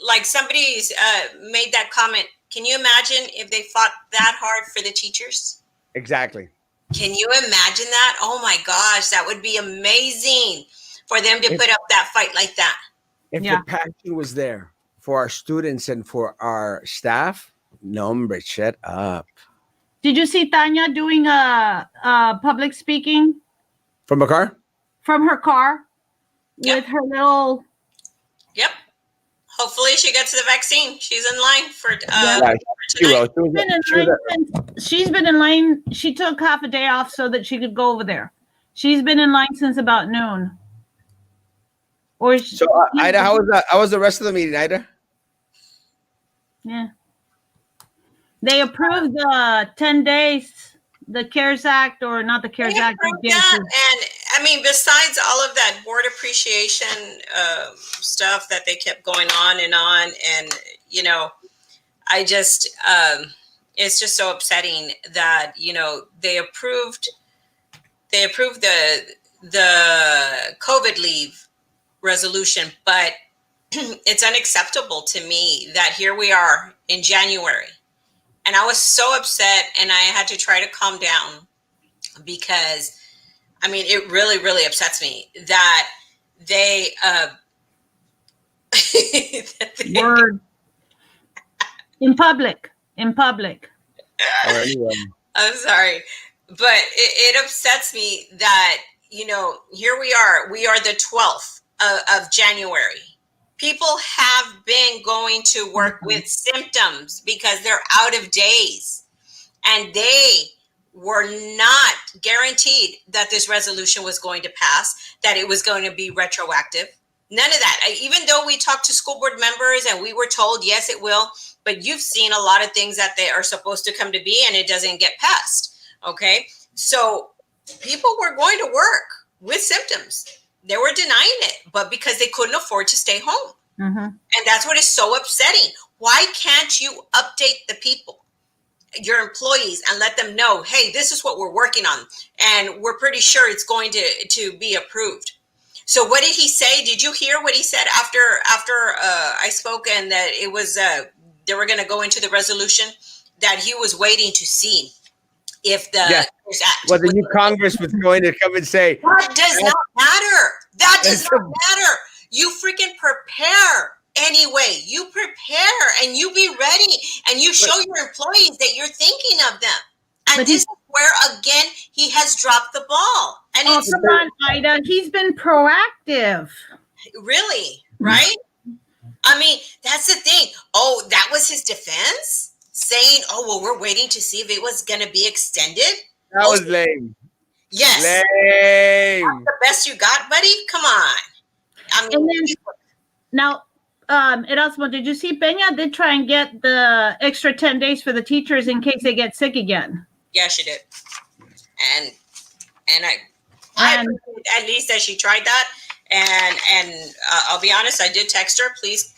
[SPEAKER 14] like somebody's made that comment. Can you imagine if they fought that hard for the teachers?
[SPEAKER 4] Exactly.
[SPEAKER 14] Can you imagine that? Oh my gosh, that would be amazing for them to put up that fight like that.
[SPEAKER 4] If the passion was there for our students and for our staff, no, hombre, shut up.
[SPEAKER 12] Did you see Tanya doing a public speaking
[SPEAKER 4] From a car?
[SPEAKER 12] from her car with her little?
[SPEAKER 14] Yep. Hopefully she gets the vaccine. She's in line for
[SPEAKER 12] She's been in line. She took half a day off so that she could go over there. She's been in line since about noon.
[SPEAKER 4] So, Ida, how was the rest of the meeting, Ida?
[SPEAKER 12] Yeah. They approved the 10 days, the CARES Act, or not the CARES Act.
[SPEAKER 14] And I mean, besides all of that board appreciation stuff that they kept going on, and I just it's just so upsetting that they approved the COVID leave resolution, but it's unacceptable to me that here we are in January. And I was so upset, and I had to try to calm down because, I mean, it really, really upsets me that they
[SPEAKER 12] word in public.
[SPEAKER 14] I'm sorry, but it upsets me that here we are the 12th of January. People have been going to work with symptoms because they're out of days, and they were not guaranteed that this resolution was going to pass, that it was going to be retroactive. None of that. Even though we talked to school board members and we were told, yes, it will, but you've seen a lot of things that they are supposed to come to be and it doesn't get passed. Okay. So people were going to work with symptoms. They were denying it, but because they couldn't afford to stay home.
[SPEAKER 12] Mm-hmm.
[SPEAKER 14] And that's what is so upsetting. Why can't you update the people, your employees, and let them know, hey, this is what we're working on, and we're pretty sure it's going to be approved. So what did he say? Did you hear what he said after I spoke, and that it was they were going to go into the resolution, that he was waiting to see if the
[SPEAKER 4] the new Congress was going to come and say
[SPEAKER 14] that does not matter. That does not matter. you freaking prepare anyway. You prepare and you be ready and you show your employees that you're thinking of them. And
[SPEAKER 12] But
[SPEAKER 14] this is where, again, he has dropped the ball. And
[SPEAKER 12] Oh,
[SPEAKER 14] it's
[SPEAKER 12] come on, Ida. He's been proactive.
[SPEAKER 14] really, right? I mean, that's the thing. Oh, that was his defense? Saying, oh, well, we're waiting to see if it was going to be extended?
[SPEAKER 4] That was lame.
[SPEAKER 14] Yes.
[SPEAKER 4] Lame.
[SPEAKER 14] That's the best you got, buddy? Come on. I mean,
[SPEAKER 12] And then, now, Erasmo, did you see Peña did try and get the extra 10 days for the teachers in case they get sick again?
[SPEAKER 14] yeah, she did. And I appreciate at least that she tried that. And I'll be honest, I did text her, please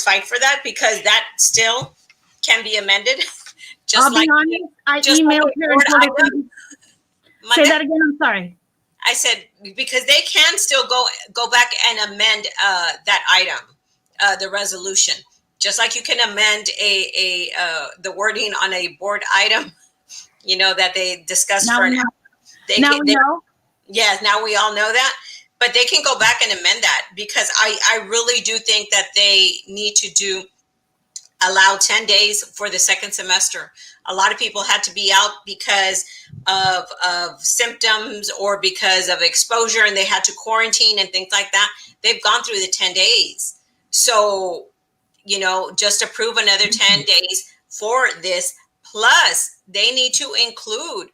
[SPEAKER 14] fight for that, because that still can be amended. Just
[SPEAKER 12] I'll be honest, I emailed her and told her. Say that again, I'm sorry.
[SPEAKER 14] I said, because they can still go back and amend that item, the resolution, just like you can amend the wording on a board item, that they discussed
[SPEAKER 12] Now
[SPEAKER 14] for
[SPEAKER 12] we
[SPEAKER 14] an
[SPEAKER 12] know.
[SPEAKER 14] hour.
[SPEAKER 12] Now we know.
[SPEAKER 14] Yeah, now we all know that. But they can go back and amend that, because I really do think that they need to allow 10 days for the second semester. A lot of people had to be out because of symptoms or because of exposure, and they had to quarantine and things like that. They've gone through the 10 days. So, just approve another 10 days for this. Plus, they need to include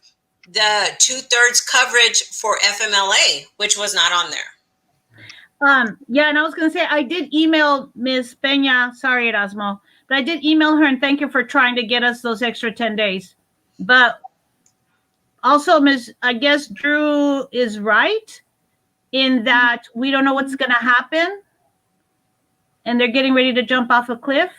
[SPEAKER 14] the 2/3 coverage for FMLA, which was not on there.
[SPEAKER 12] Yeah, and I was going to say, I did email Ms. Peña, sorry, Erasmo, but I did email her and thank you for trying to get us those extra 10 days. But also, I guess Drew is right in that we don't know what's going to happen. And they're getting ready to jump off a cliff.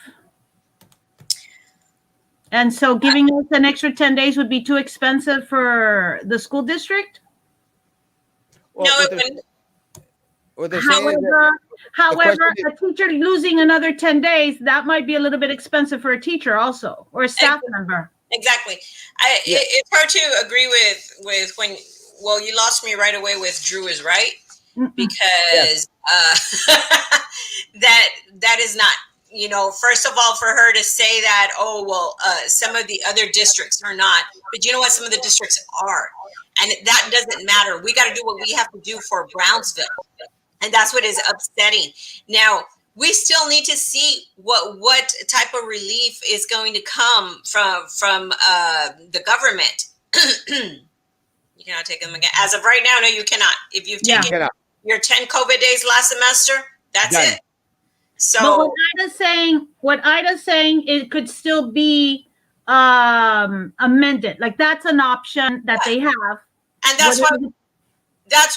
[SPEAKER 12] And so giving us an extra 10 days would be too expensive for the school district?
[SPEAKER 4] Well,
[SPEAKER 14] No, it wouldn't.
[SPEAKER 4] What they're saying is
[SPEAKER 12] However, a teacher losing another 10 days, that might be a little bit expensive for a teacher also, or a staff member.
[SPEAKER 14] Exactly. It's hard to agree with when, well, you lost me right away with Drew is right, because that is not, first of all, for her to say that, some of the other districts are not, but you know what, some of the districts are, and that doesn't matter. We got to do what we have to do for Brownsville, and that's what is upsetting. Now, we still need to see what type of relief is going to come from the government. You cannot take them again. As of right now, no, you cannot. If you've taken your 10 COVID days last semester, that's it. So,
[SPEAKER 12] but what Ida's saying, it could still be amended. Like, that's an option that they have.
[SPEAKER 14] And that's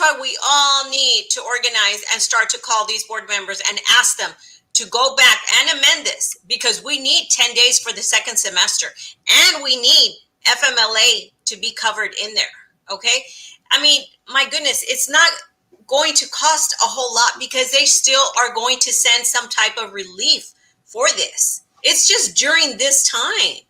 [SPEAKER 14] why we all need to organize and start to call these board members and ask them to go back and amend this, because we need 10 days for the second semester, and we need FMLA to be covered in there. Okay. I mean, my goodness, it's not going to cost a whole lot, because they still are going to send some type of relief for this. It's just during this time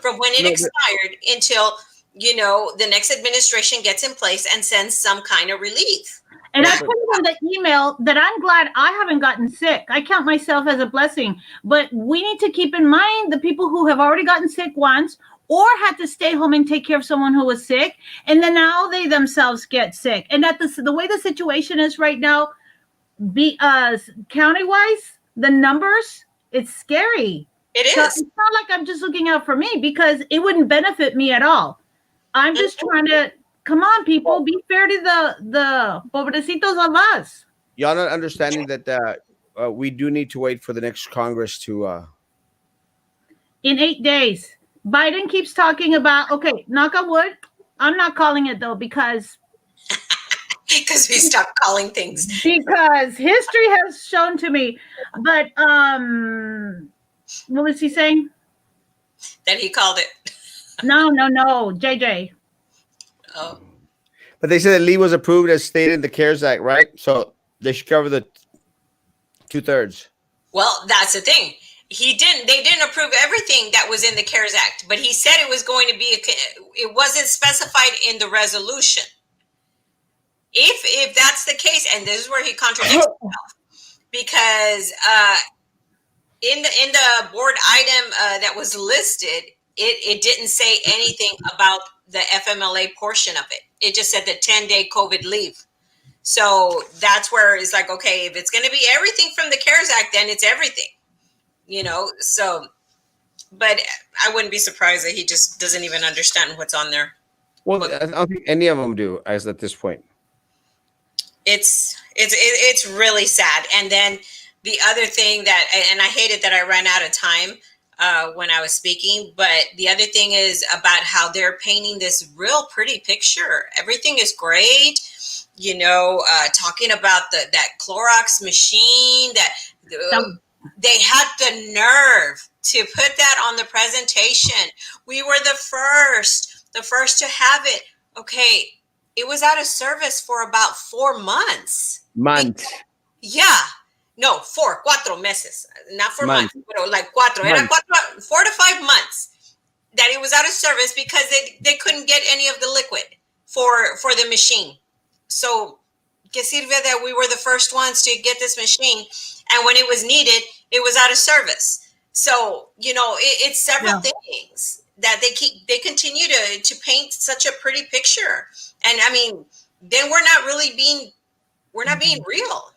[SPEAKER 14] from when it expired until, the next administration gets in place and sends some kind of relief.
[SPEAKER 12] And I put it in the email that I'm glad I haven't gotten sick. I count myself as a blessing, but we need to keep in mind the people who have already gotten sick once, or had to stay home and take care of someone who was sick, and then now they themselves get sick. And that the way the situation is right now, county-wise, the numbers, it's scary.
[SPEAKER 14] It is.
[SPEAKER 12] So it's not like I'm just looking out for me, because it wouldn't benefit me at all. I'm just trying to, come on, people, be fair to the pobrecitos of us.
[SPEAKER 4] Y'all not understanding that we do need to wait for the next Congress to...
[SPEAKER 12] In 8 days. Biden keeps talking about, okay, knock on wood. I'm not calling it, though, because
[SPEAKER 14] we stopped calling things.
[SPEAKER 12] Because history has shown to me. But what was he saying?
[SPEAKER 14] That he called it.
[SPEAKER 12] No, JJ.
[SPEAKER 14] Oh.
[SPEAKER 4] But they said that Lee was approved as stated in the CARES Act, right? So they should cover the 2/3.
[SPEAKER 14] Well, that's the thing. They didn't approve everything that was in the CARES Act, but he said it was going to be, it wasn't specified in the resolution. If that's the case, and this is where he contradicts himself, because in the board item that was listed, it didn't say anything about the FMLA portion of it. It just said the 10-day COVID leave. So that's where it's like, okay, if it's going to be everything from the CARES Act, then it's everything, so, but I wouldn't be surprised that he just doesn't even understand what's on there.
[SPEAKER 4] Well, I don't think any of them do as at this point.
[SPEAKER 14] It's really sad. And then the other thing that, and I hated that I ran out of time when I was speaking, but the other thing is about how they're painting this real pretty picture. Everything is great, talking about that Clorox machine that they had the nerve to put that on the presentation. We were the first to have it. Okay, it was out of service for about 4 months. Yeah. No, 4 meses. Not 4 months, but like cuatro. Era 4 to 5 months that it was out of service because they couldn't get any of the liquid for the machine. So, que sirve that we were the first ones to get this machine, and when it was needed, it was out of service. So, it's several things that they continue to paint such a pretty picture. And I mean, then we're not being real.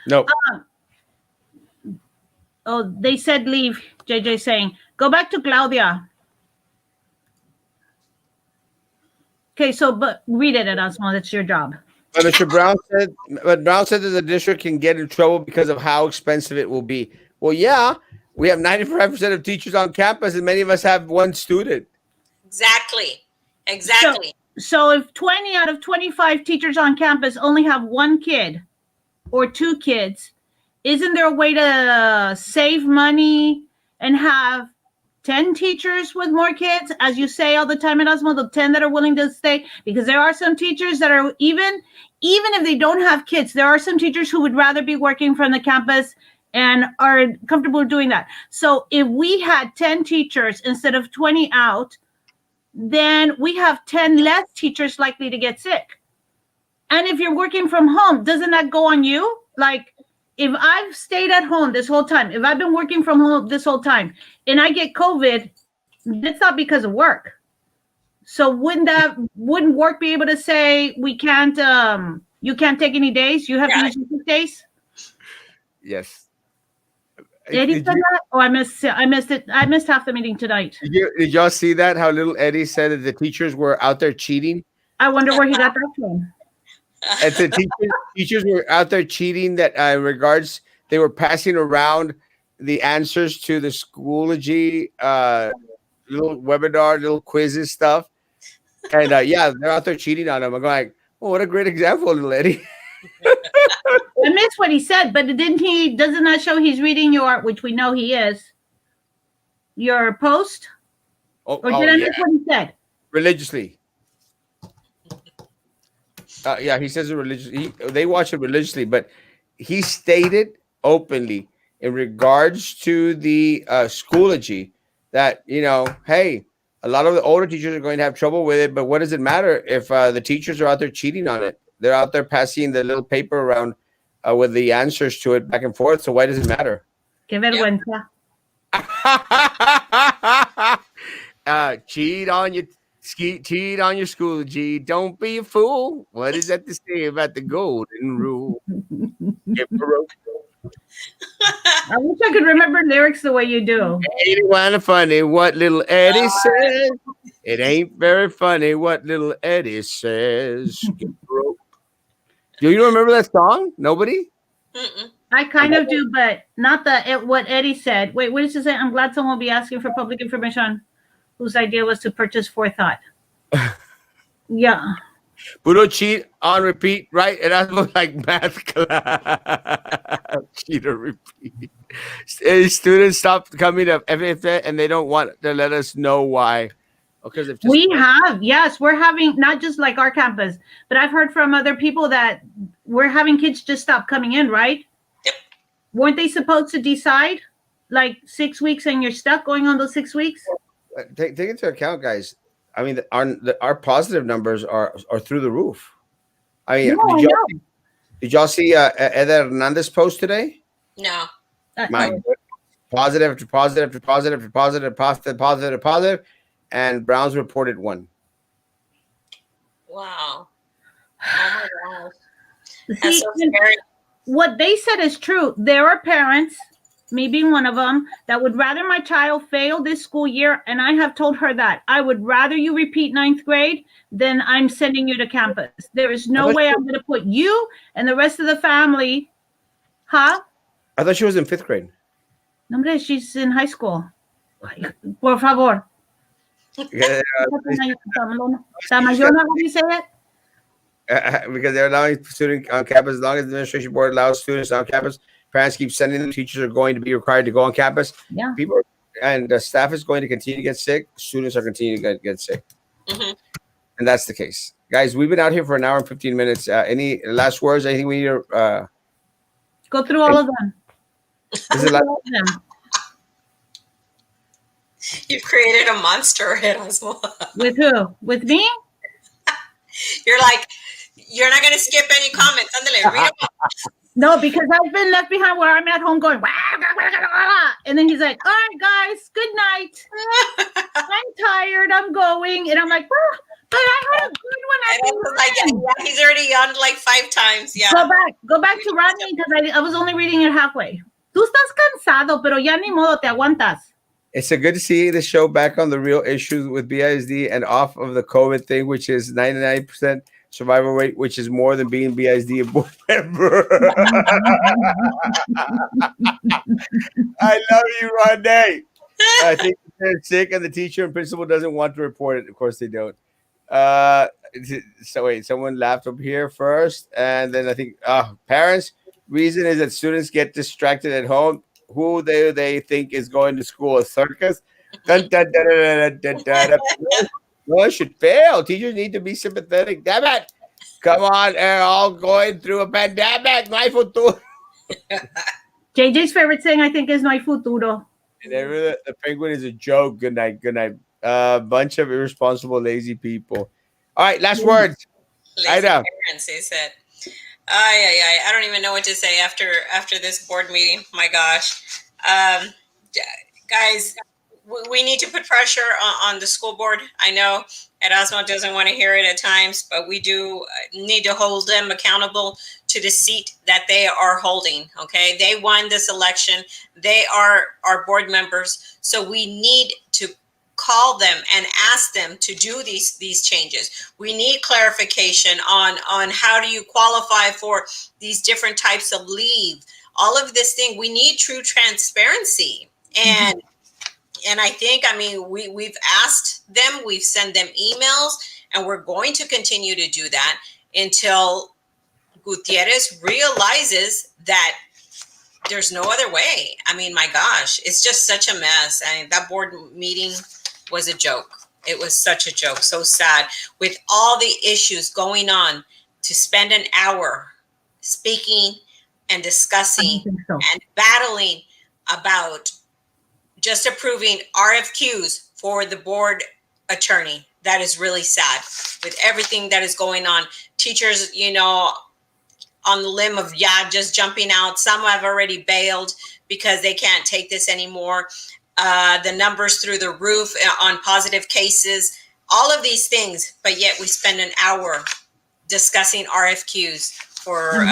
[SPEAKER 4] No.
[SPEAKER 12] Oh, they said leave. JJ saying, go back to Claudia. Okay, so but read it, Erasmo. That's your job.
[SPEAKER 4] But Mr. Brown said that the district can get in trouble because of how expensive it will be. Well, yeah, we have 95% of teachers on campus, and many of us have one student.
[SPEAKER 14] Exactly.
[SPEAKER 12] So if 20 out of 25 teachers on campus only have one kid or two kids, isn't there a way to save money and have 10 teachers with more kids, as you say all the time, Erasmo, the 10 that are willing to stay? Because there are some teachers that are, even if they don't have kids, there are some teachers who would rather be working from the campus and are comfortable doing that. So if we had 10 teachers instead of 20 out, then we have 10 less teachers likely to get sick. And if you're working from home, doesn't that go on you? Like, if I've stayed at home this whole time, if I've been working from home this whole time and I get COVID, it's not because of work. So wouldn't work be able to say we can't, you can't take any days, you have to use your days?
[SPEAKER 4] Yes.
[SPEAKER 12] Eddie said that? Oh, I missed it. I missed half the meeting tonight.
[SPEAKER 4] Did y'all see that? How little Eddie said that the teachers were out there cheating?
[SPEAKER 12] I wonder where he got that from.
[SPEAKER 4] And the teachers were out there cheating that in regards, they were passing around the answers to the Schoology little webinar, little quizzes stuff. And they're out there cheating on them. I'm like, oh, what a great example, little Eddie.
[SPEAKER 12] I missed what he said, but doesn't that show he's reading which we know he is, your post? Or did I miss what he said?
[SPEAKER 4] Religiously. He says it religiously. They watch it religiously, but he stated openly in regards to the Schoology that, hey, a lot of the older teachers are going to have trouble with it, but what does it matter if the teachers are out there cheating on it? They're out there passing the little paper around with the answers to it back and forth, so why does it matter?
[SPEAKER 12] Que vergüenza.
[SPEAKER 4] Cheat on your Schoology. Don't be a fool. What is that to say about the golden rule? Get broke.
[SPEAKER 12] I wish I could remember lyrics the way you do.
[SPEAKER 4] Ain't it kind of funny what little Eddie says? It ain't very funny what little Eddie says. Get broke. Do you remember that song? Nobody?
[SPEAKER 14] Mm-mm.
[SPEAKER 12] I kind of do, but not what Eddie said. Wait, what did you say? I'm glad someone will be asking for public information whose idea was to purchase Forethought. Yeah.
[SPEAKER 4] Puro cheat on repeat, right? And that's like math class. Cheat or repeat. Students stop coming to FFA and they don't want to let us know why. Because
[SPEAKER 12] we're having, not just like our campus, but I've heard from other people that we're having kids just stop coming in, right?
[SPEAKER 14] Yep.
[SPEAKER 12] Weren't they supposed to decide like 6 weeks and you're stuck going on those 6 weeks?
[SPEAKER 4] Take into account, guys. I mean, our positive numbers are through the roof. I mean, Did y'all see Eder Hernandez post today?
[SPEAKER 14] No.
[SPEAKER 4] My
[SPEAKER 12] No.
[SPEAKER 4] positive after positive after positive after positive, positive, positive, and Browns reported one.
[SPEAKER 14] Wow. Oh my gosh. That's
[SPEAKER 12] See,
[SPEAKER 14] so scary.
[SPEAKER 12] what they said is true. There are parents, me being one of them, that would rather my child fail this school year, and I have told her that I would rather you repeat 9th grade than I'm sending you to campus. There is no way I'm going to put you and the rest of the family, huh?
[SPEAKER 4] I thought she was in 5th grade.
[SPEAKER 12] No, hombre, she's in high school. Por favor.
[SPEAKER 4] Yeah,
[SPEAKER 12] Tamayona, how do you say it?
[SPEAKER 4] because they're allowing students on campus as long as the administration board allows students on campus. Parents keep sending them. Teachers are going to be required to go on campus.
[SPEAKER 12] Yeah.
[SPEAKER 4] People and the staff is going to continue to get sick. Students are continuing to get sick, and that's the case, guys. We've been out here for an hour and 15 minutes. Any last words? Anything we need to
[SPEAKER 12] go through all of them?
[SPEAKER 4] This is
[SPEAKER 14] You've created a monster, Erasmo.
[SPEAKER 12] With who? With me?
[SPEAKER 14] You're like, you're not going to skip any comments. Andale, read them.
[SPEAKER 12] No, because I've been left behind where I'm at home going, wah, wah, wah, wah, wah. And then he's like, all right, guys, good night. I'm tired. I'm going. And I'm like, oh, but I had a good one.
[SPEAKER 14] And I was like, yeah, he's already yawned like 5 times. Yeah.
[SPEAKER 12] Go back to Rodney because I was only reading it halfway. Tú estás cansado, pero ya ni modo, te aguantas.
[SPEAKER 4] It's a good to see the show back on the real issues with BISD and off of the COVID thing, which is 99% survival rate, which is more than being BISD a board member. I love you, Rodney. I think they're sick and the teacher and principal doesn't want to report it. Of course they don't. So wait, someone laughed up here first. And then I think parents, reason is that students get distracted at home. Who they think is going to school? A circus? No, it should fail. Teachers need to be sympathetic. Damn it. Come on, they're all going through a pandemic. No hay futuro.
[SPEAKER 12] JJ's favorite thing, I think, is no hay futuro.
[SPEAKER 4] And the penguin is a joke. Good night. Good night. Bunch of irresponsible, lazy people. All right, last words.
[SPEAKER 14] Lazy parents, they said. I don't even know what to say after this board meeting. My gosh. Guys, we need to put pressure on the school board. I know Erasmo doesn't want to hear it at times, but we do need to hold them accountable to the seat that they are holding, okay? They won this election. They are our board members. So we need to call them and ask them to do these changes. We need clarification on how do you qualify for these different types of leave. All of this thing, we need true transparency. And I think, we've asked them, we've sent them emails, and we're going to continue to do that until Gutierrez realizes that there's no other way. My gosh, it's just such a mess. That board meeting was a joke. It was such a joke. So sad with all the issues going on to spend an hour speaking and discussing and battling about just approving RFQs for the board attorney. That is really sad with everything that is going on. Teachers, on the limb of just jumping out. Some have already bailed because they can't take this anymore. The numbers through the roof on positive cases, all of these things, but yet we spend an hour discussing RFQs for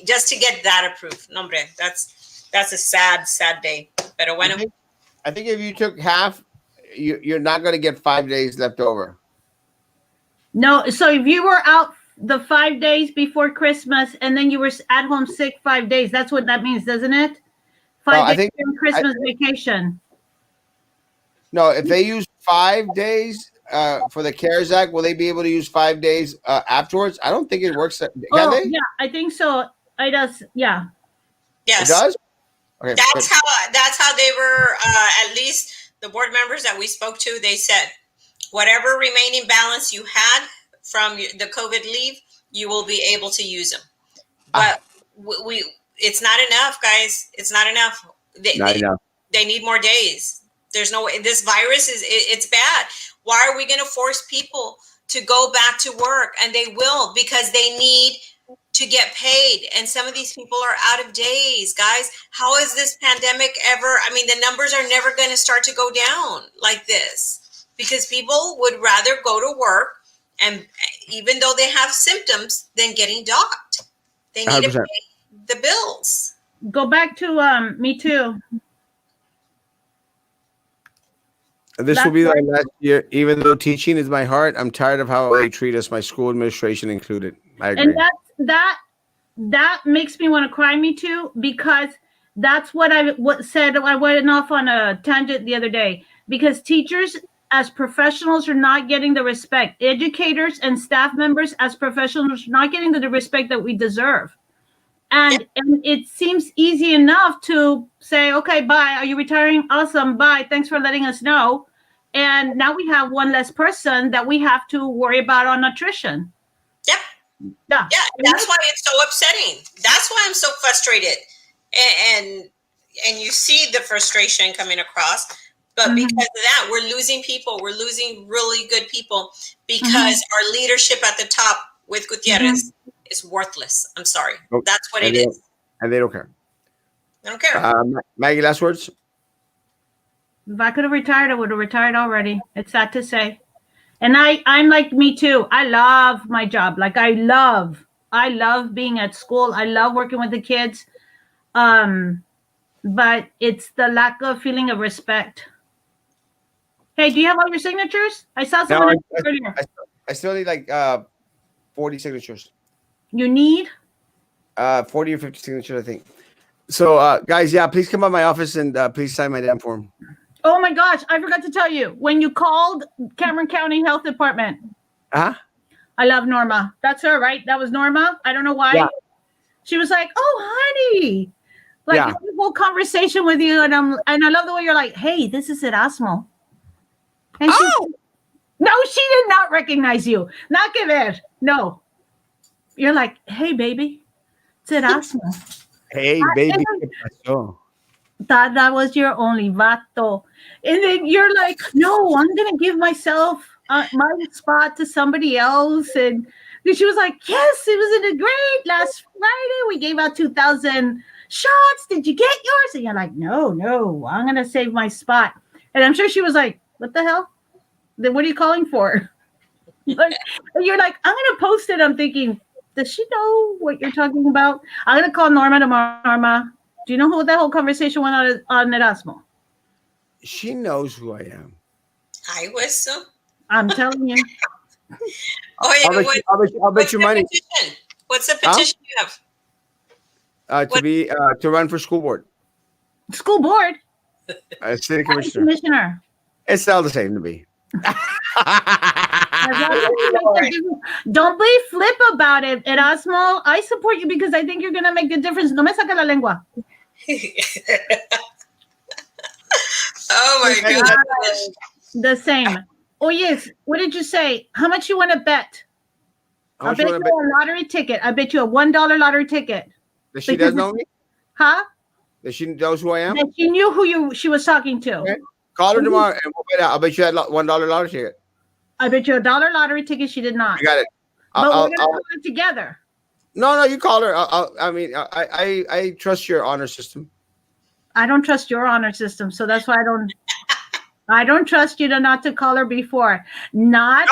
[SPEAKER 14] just to get that approved. No, hombre, that's a sad day. Pero bueno.
[SPEAKER 4] I think if you took half, you're not going to get 5 days left over.
[SPEAKER 12] No, so if you were out the 5 days before Christmas and then you were at home sick 5 days, that's what that means, doesn't it? 5 days during Christmas vacation.
[SPEAKER 4] No, if they use 5 days for the CARES Act, will they be able to use 5 days afterwards? I don't think it works. Can they?
[SPEAKER 12] Yeah, I think so. It does. Yeah.
[SPEAKER 14] Yes.
[SPEAKER 4] It does? Okay.
[SPEAKER 14] That's how they were, at least the board members that we spoke to, they said, whatever remaining balance you had from the COVID leave, you will be able to use them. But it's not enough, guys. It's not enough. They need more days. There's no way. This virus it's bad. Why are we going to force people to go back to work? And they will, because they need to get paid. And some of these people are out of days, guys. How is this pandemic ever? I mean, the numbers are never going to start to go down like this because people would rather go to work and even though they have symptoms than getting docked. They need to
[SPEAKER 4] 100%.
[SPEAKER 14] pay the bills.
[SPEAKER 12] Go back to me too.
[SPEAKER 4] This will be my last year. Even though teaching is my heart, I'm tired of how they treat us, my school administration included. I agree.
[SPEAKER 12] And that makes me want to cry, me too, because that's what I said. I went off on a tangent the other day because teachers as professionals are not getting the respect. Educators and staff members as professionals are not getting the respect that we deserve. And it seems easy enough to say, okay, bye. Are you retiring? Awesome. Bye. Thanks for letting us know. And now we have one less person that we have to worry about on attrition.
[SPEAKER 14] Yep.
[SPEAKER 12] Yeah.
[SPEAKER 14] That's why it's so upsetting. That's why I'm so frustrated. And you see the frustration coming across. But because of that, we're losing people. We're losing really good people because our leadership at the top with Gutierrez is worthless. I'm sorry. That's what it is.
[SPEAKER 4] And they don't care.
[SPEAKER 14] They don't care.
[SPEAKER 4] Maggie, last words?
[SPEAKER 12] If I could have retired, I would have retired already. It's sad to say. And I'm like me too. I love my job. Like I love being at school. I love working with the kids. But it's the lack of feeling of respect. Hey, do you have all your signatures? I saw someone earlier.
[SPEAKER 4] I still need like 40 signatures.
[SPEAKER 12] You need?
[SPEAKER 4] 40 or 50 signatures, I think. So, guys, yeah, please come by my office and please sign my damn form.
[SPEAKER 12] Oh my gosh, I forgot to tell you. When you called Cameron County Health Department.
[SPEAKER 4] Huh?
[SPEAKER 12] I love Norma. That's her, right? That was Norma. I don't know why.
[SPEAKER 4] Yeah.
[SPEAKER 12] She was like, "Oh, honey." Like the whole conversation with you, and I love the way you're like, "Hey, this is Erasmo." And no, she did not recognize you. Not que ver. No. You're like, "Hey, baby, it's Erasmo."
[SPEAKER 4] Hey, baby.
[SPEAKER 12] Thought that was your only vato. And then you're like, no, I'm going to give myself my spot to somebody else. And she was like, yes, it was in a great last Friday. We gave out 2,000 shots. Did you get yours? And you're like, no, I'm going to save my spot. And I'm sure she was like, what the hell? Then what are you calling for? You're like, I'm going to post it. I'm thinking, does she know what you're talking about? I'm going to call Norma tomorrow. Norma, do you know who that whole conversation went on Erasmo?
[SPEAKER 4] She knows who I am.
[SPEAKER 14] I was so.
[SPEAKER 12] I'm telling you.
[SPEAKER 4] I'll bet you money.
[SPEAKER 14] Petition? What's the petition you have?
[SPEAKER 4] To run for school board.
[SPEAKER 12] School board?
[SPEAKER 4] City commissioner. It's all the same to me.
[SPEAKER 12] Don't be flip about it, Erasmo. I support you because I think you're going to make a difference. No me saca la lengua.
[SPEAKER 14] Oh my God.
[SPEAKER 12] The same. Oh yes. What did you say? How much you want to bet? I'll bet you a lottery ticket. I bet you a $1 lottery ticket.
[SPEAKER 4] Does she does know me?
[SPEAKER 12] Huh?
[SPEAKER 4] Does she knows who I am?
[SPEAKER 12] That she knew who she was talking to.
[SPEAKER 4] Okay. Call her tomorrow and we'll bet out. I'll bet you that $1 lottery ticket.
[SPEAKER 12] I bet you a $1 lottery ticket. She did not.
[SPEAKER 4] You got it.
[SPEAKER 12] But we're gonna do it together.
[SPEAKER 4] No, you call her. I trust your honor system.
[SPEAKER 12] I don't trust your honor system, so that's why I don't trust you not to call her before. That's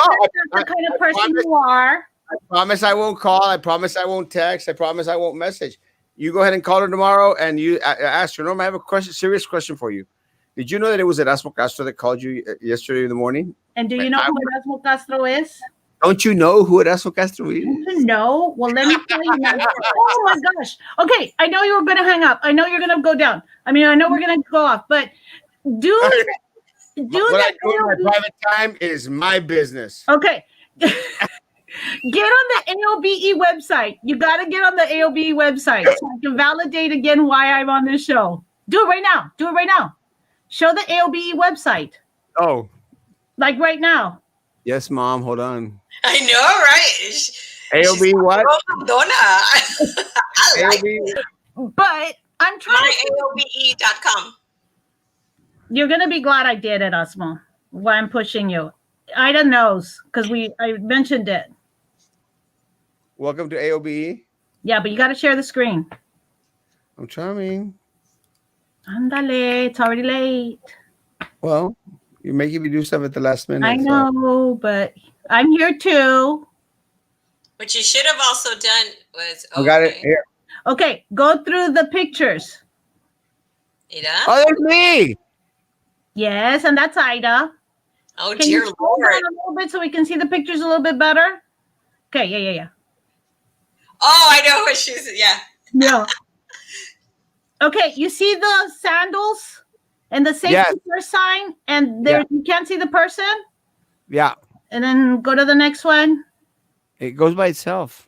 [SPEAKER 12] the kind of person you are.
[SPEAKER 4] I promise I won't call. I promise I won't text. I promise I won't message. You go ahead and call her tomorrow and you ask her. Norma, I have a serious question for you. Did you know that it was Erasmo Castro that called you yesterday in the morning?
[SPEAKER 12] And do you know who Erasmo Castro is?
[SPEAKER 4] Don't you know who Erasmo Castro is?
[SPEAKER 12] No. Well, let me tell you now. Oh my gosh. Okay, I know you were going to hang up. I know you're going to go down. I mean, I know we're going to go off, but what I do in
[SPEAKER 4] my private time is my business.
[SPEAKER 12] Okay. Get on the AOBE website. You got to get on the AOBE website so I can validate again why I'm on this show. Do it right now. Show the AOBE website.
[SPEAKER 4] Oh.
[SPEAKER 12] Like right now.
[SPEAKER 4] Yes, Mom. Hold on.
[SPEAKER 14] I know, right?
[SPEAKER 4] AOB what?
[SPEAKER 14] Donna.
[SPEAKER 12] But I'm trying
[SPEAKER 14] MyAOBE.com.
[SPEAKER 12] You're going to be glad I did it, Osmo. Why I'm pushing you. Ida knows because I mentioned it.
[SPEAKER 4] Welcome to AOBE.
[SPEAKER 12] Yeah, but you got to share the screen.
[SPEAKER 4] I'm trying.
[SPEAKER 12] Andale, it's already late.
[SPEAKER 4] Well, you're making me do stuff at the last minute.
[SPEAKER 12] I know, but I'm here too.
[SPEAKER 14] What you should have also done was,
[SPEAKER 4] I got it here.
[SPEAKER 12] Okay, go through the pictures.
[SPEAKER 14] Ida?
[SPEAKER 4] Oh, that's me.
[SPEAKER 12] Yes, and that's Ida.
[SPEAKER 14] Oh,
[SPEAKER 12] Can
[SPEAKER 14] dear
[SPEAKER 12] you scroll
[SPEAKER 14] Lord.
[SPEAKER 12] down a little bit so we can see the pictures a little bit better? Okay, yeah.
[SPEAKER 14] Oh, I know what she's, yeah.
[SPEAKER 12] Yeah. Okay, you see the sandals and the safety first sign, and there you can't see the person?
[SPEAKER 4] Yeah.
[SPEAKER 12] And then go to the next one.
[SPEAKER 4] It goes by itself.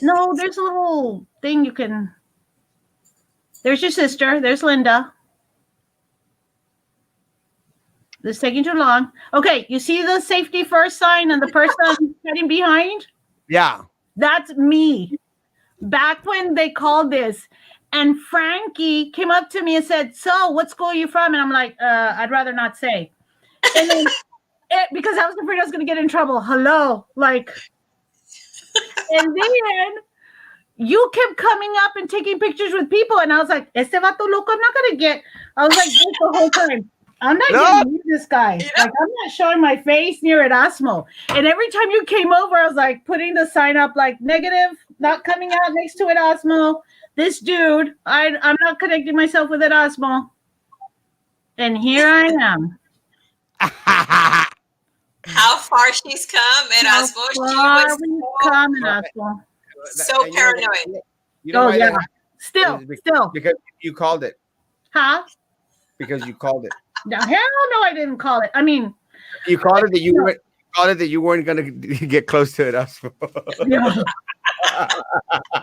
[SPEAKER 12] No, there's a little thing you can. There's your sister. There's Linda. This is taking too long. Okay, you see the safety first sign and the person sitting behind?
[SPEAKER 4] Yeah.
[SPEAKER 12] That's me. Back when they called this. And Frankie came up to me and said, "So, what school are you from?" And I'm like, I'd rather not say. And then, because I was afraid I was going to get in trouble. Hello. Like, and then you kept coming up and taking pictures with people. And I was like, este vato loco, I'm not going to get. I was like, this the whole time. I'm not getting near this guy. Like, I'm not showing my face near Erasmo. And every time you came over, I was like putting the sign up like negative, not coming out next to Erasmo. This dude, I'm not connecting myself with Erasmo. And here I am.
[SPEAKER 14] How far she's come, Erasmo. She was so paranoid.
[SPEAKER 4] You know why that happened?
[SPEAKER 12] Still.
[SPEAKER 4] Because you called it.
[SPEAKER 12] Huh?
[SPEAKER 4] Because you called it.
[SPEAKER 12] No, hell no, I didn't call it. I mean,
[SPEAKER 4] you called it that you weren't. Called it that you weren't gonna get close to it.
[SPEAKER 12] Yeah.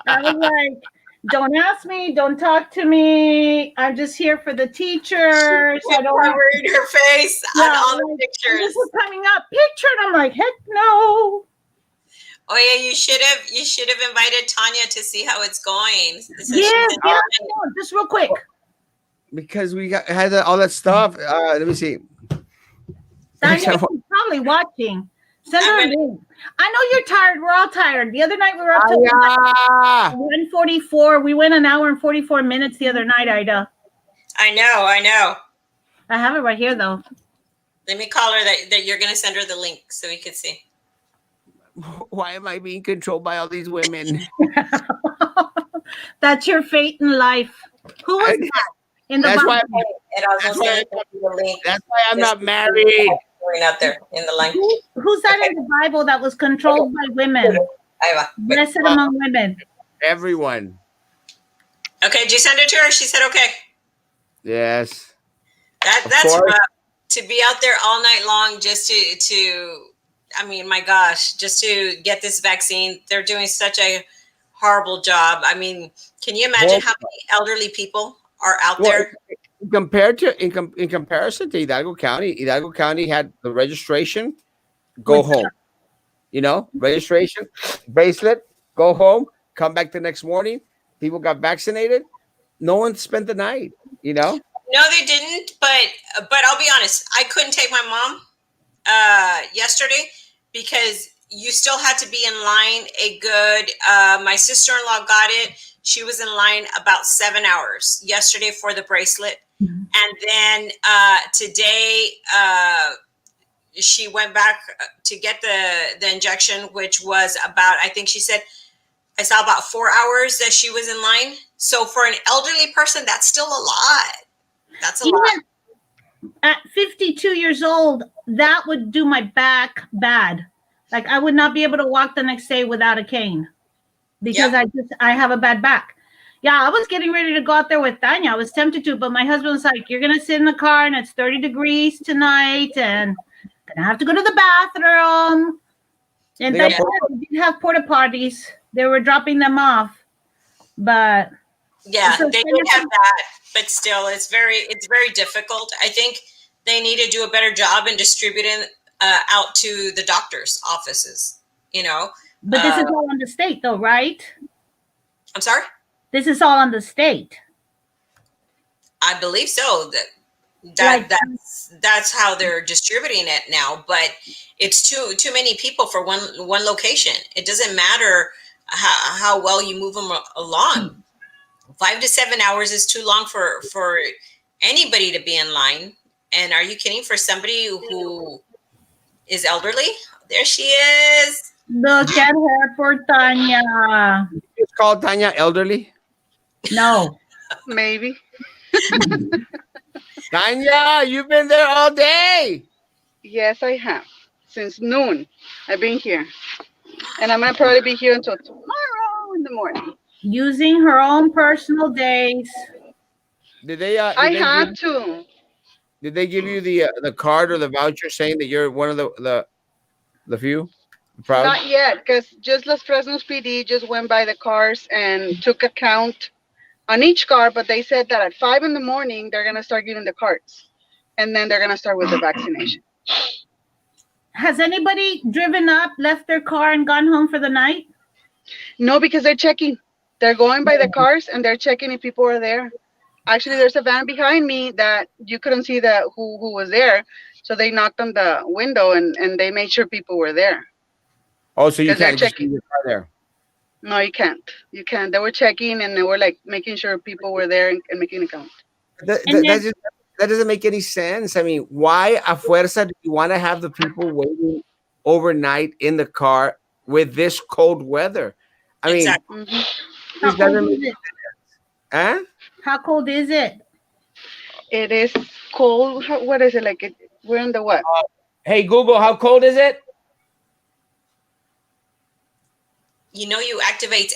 [SPEAKER 12] I was like, don't ask me, don't talk to me. I'm just here for the teachers. I don't want
[SPEAKER 14] read her face on all the pictures.
[SPEAKER 12] This is coming up picture, and I'm like, heck no.
[SPEAKER 14] Oh yeah, you should have invited Tanya to see how it's going.
[SPEAKER 12] Just real quick.
[SPEAKER 4] Because we had all that stuff. Let me see.
[SPEAKER 12] Tanya's probably watching. Send her a link. I know you're tired. We're all tired. The other night we were up to 1:44. We went an hour and 44 minutes the other night, Ida.
[SPEAKER 14] I know.
[SPEAKER 12] I have it right here, though.
[SPEAKER 14] Let me call her that you're going to send her the link so we can see.
[SPEAKER 4] Why am I being controlled by all these women?
[SPEAKER 12] That's your fate in life. Who was that? In the
[SPEAKER 4] that's why I'm not married.
[SPEAKER 14] Out there in the line.
[SPEAKER 12] Who's that in the Bible that was controlled by women? Blessed among women.
[SPEAKER 4] Everyone.
[SPEAKER 14] Okay, did you send it to her? She said okay.
[SPEAKER 4] Yes.
[SPEAKER 14] That's rough. To be out there all night long just to I mean, my gosh, just to get this vaccine. They're doing such a horrible job. I mean, can you imagine how many elderly people are out there?
[SPEAKER 4] In comparison to Hidalgo County had the registration, go home. You know, registration, bracelet, go home, come back the next morning. People got vaccinated. No one spent the night, you know?
[SPEAKER 14] No, they didn't. But I'll be honest, I couldn't take my mom yesterday because you still had to be in line a good, my sister-in-law got it. She was in line about 7 hours yesterday for the bracelet. Mm-hmm. And then today she went back to get the injection, which was about, I think she said, I saw about 4 hours that she was in line. So for an elderly person, that's still a lot. That's a lot.
[SPEAKER 12] At 52 years old, that would do my back bad. Like I would not be able to walk the next day without a cane because I have a bad back. Yeah, I was getting ready to go out there with Tanya. I was tempted to, but my husband was like, "You're gonna sit in the car and it's 30 degrees tonight, and gonna have to go to the bathroom." And they did have porta potties. They were dropping them off, but
[SPEAKER 14] yeah, they did have that. But still, it's very difficult. I think they need to do a better job in distributing out to the doctors' offices. You know,
[SPEAKER 12] but this is all on the state, though, right?
[SPEAKER 14] I'm sorry.
[SPEAKER 12] This is all on the state.
[SPEAKER 14] I believe so. That's how they're distributing it now. But it's too many people for one location. It doesn't matter how well you move them along. 5 to 7 hours is too long for anybody to be in line. And are you kidding? For somebody who is elderly, there she is.
[SPEAKER 12] Look at her, poor Tanya.
[SPEAKER 4] It's called Tanya elderly.
[SPEAKER 12] No.
[SPEAKER 15] Maybe.
[SPEAKER 4] Tanya, you've been there all day.
[SPEAKER 15] Yes, I have. Since noon, I've been here. And I'm going to probably be here until tomorrow in the morning.
[SPEAKER 12] Using her own personal days.
[SPEAKER 4] Did they?
[SPEAKER 15] I had to.
[SPEAKER 4] Did they give you the card or the voucher saying that you're one of the few? Proud?
[SPEAKER 15] Not yet, because just Los Fresnos PD just went by the cars and took a count on each car, but they said that at 5 in the morning, they're going to start giving the cards. And then they're going to start with the vaccination.
[SPEAKER 12] Has anybody driven up, left their car, and gone home for the night?
[SPEAKER 15] No, because they're checking. They're going by the cars and they're checking if people are there. Actually, there's a van behind me that you couldn't see who was there. So they knocked on the window and they made sure people were there.
[SPEAKER 4] Oh, so you can't just leave your car there?
[SPEAKER 15] No, you can't. You can't. They were checking and they were like making sure people were there and making a count.
[SPEAKER 4] That doesn't make any sense. I mean, why a fuerza do you want to have the people waiting overnight in the car with this cold weather? I mean,
[SPEAKER 15] Exactly.
[SPEAKER 12] How cold is it?
[SPEAKER 4] Huh?
[SPEAKER 12] How cold is it?
[SPEAKER 15] It is cold. What is it like? We're in the what?
[SPEAKER 4] Hey, Google, how cold is it?
[SPEAKER 14] You know, you activate